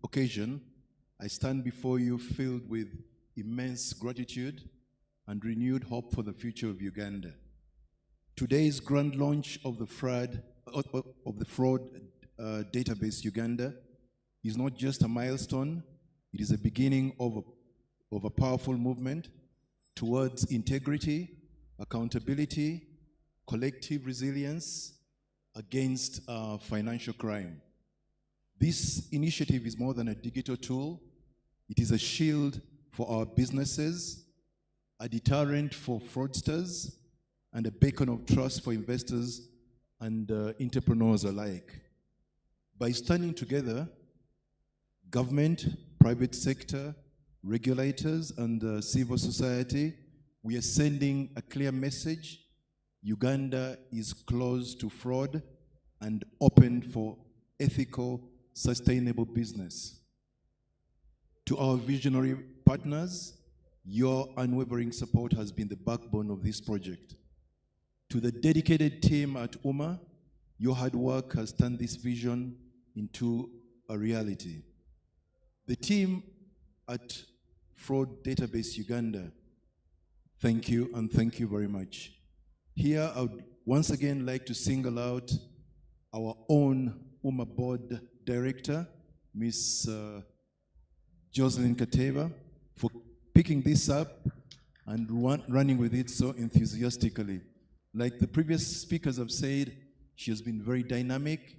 occasion, I stand before you filled with immense gratitude and renewed hope for the future of Uganda. Today's grand launch of the fraud database Uganda is not just a milestone, it is a beginning of a powerful movement towards integrity, accountability, collective resilience against financial crime. This initiative is more than a digital tool. It is a shield for our businesses, a deterrent for fraudsters, and a beacon of trust for investors and entrepreneurs alike. By standing together, government, private sector, regulators, and civil society, we are sending a clear message. Uganda is close to fraud and open for ethical, sustainable business. To our visionary partners, your unwavering support has been the backbone of this project. To the dedicated team at UMA, your hard work has turned this vision into a reality. The team at Fraud Database Uganda, thank you, and thank you very much. Here, I would once again like to single out our own UMA board director, Ms. Jocelyn Kateva, for picking this up and running with it so enthusiastically. Like the previous speakers have said, she has been very dynamic,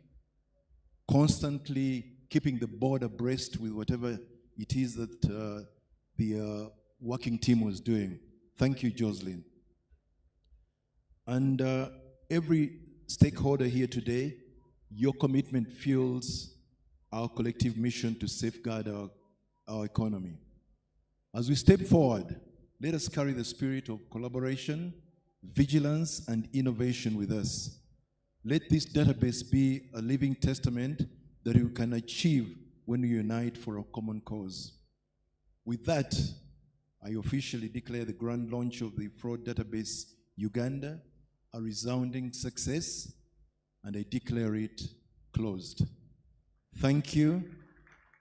constantly keeping the board abreast with whatever it is that the working team was doing. Thank you, Jocelyn. And every stakeholder here today, your commitment fuels our collective mission to safeguard our economy. As we step forward, let us carry the spirit of collaboration, vigilance, and innovation with us. Let this database be a living testament that we can achieve when we unite for a common cause. With that, I officially declare the grand launch of the Fraud Database Uganda a resounding success, and I declare it closed. Thank you,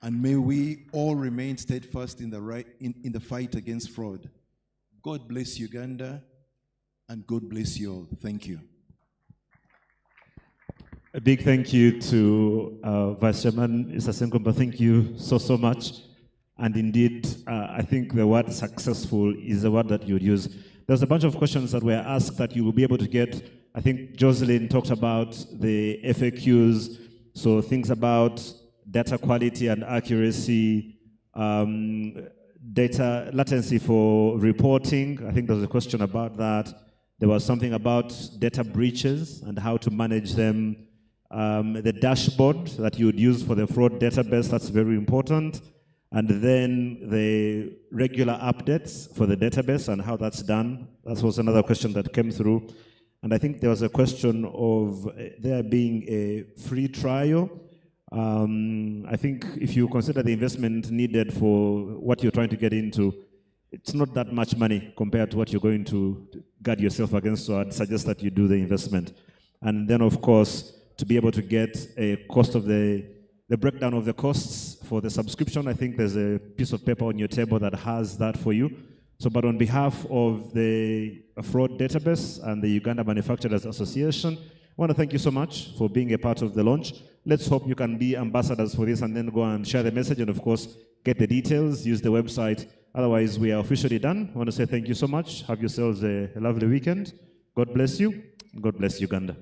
and may we all remain steadfast in the fight against fraud. God bless Uganda, and God bless you all. Thank you. A big thank you to Vice Chairman Mr. Senkomba. Thank you so much. And indeed, I think the word successful is the word that you would use. There's a bunch of questions that were asked that you will be able to get. I think Jocelyn talked about the FAQs, so things about data quality and accuracy, data latency for reporting. I think there was a question about that. There was something about data breaches and how to manage them. The dashboard that you would use for the fraud database, that's very important. And then the regular updates for the database and how that's done. That was another question that came through. And I think there was a question of there being a free trial. I think if you consider the investment needed for what you're trying to get into, it's not that much money compared to what you're going to guard yourself against, so I'd suggest that you do the investment. And then, of course, to be able to get a cost of the breakdown of the costs for the subscription, I think there's a piece of paper on your table that has that for you. So, but on behalf of the fraud database and the Uganda Manufacturers Association, I want to thank you so much for being a part of the launch. Let's hope you can be ambassadors for this and then go and share the message and, of course, get the details, use the website. Otherwise, we are officially done. I want to say thank you so much. Have yourselves a lovely weekend. God bless you. God bless Uganda.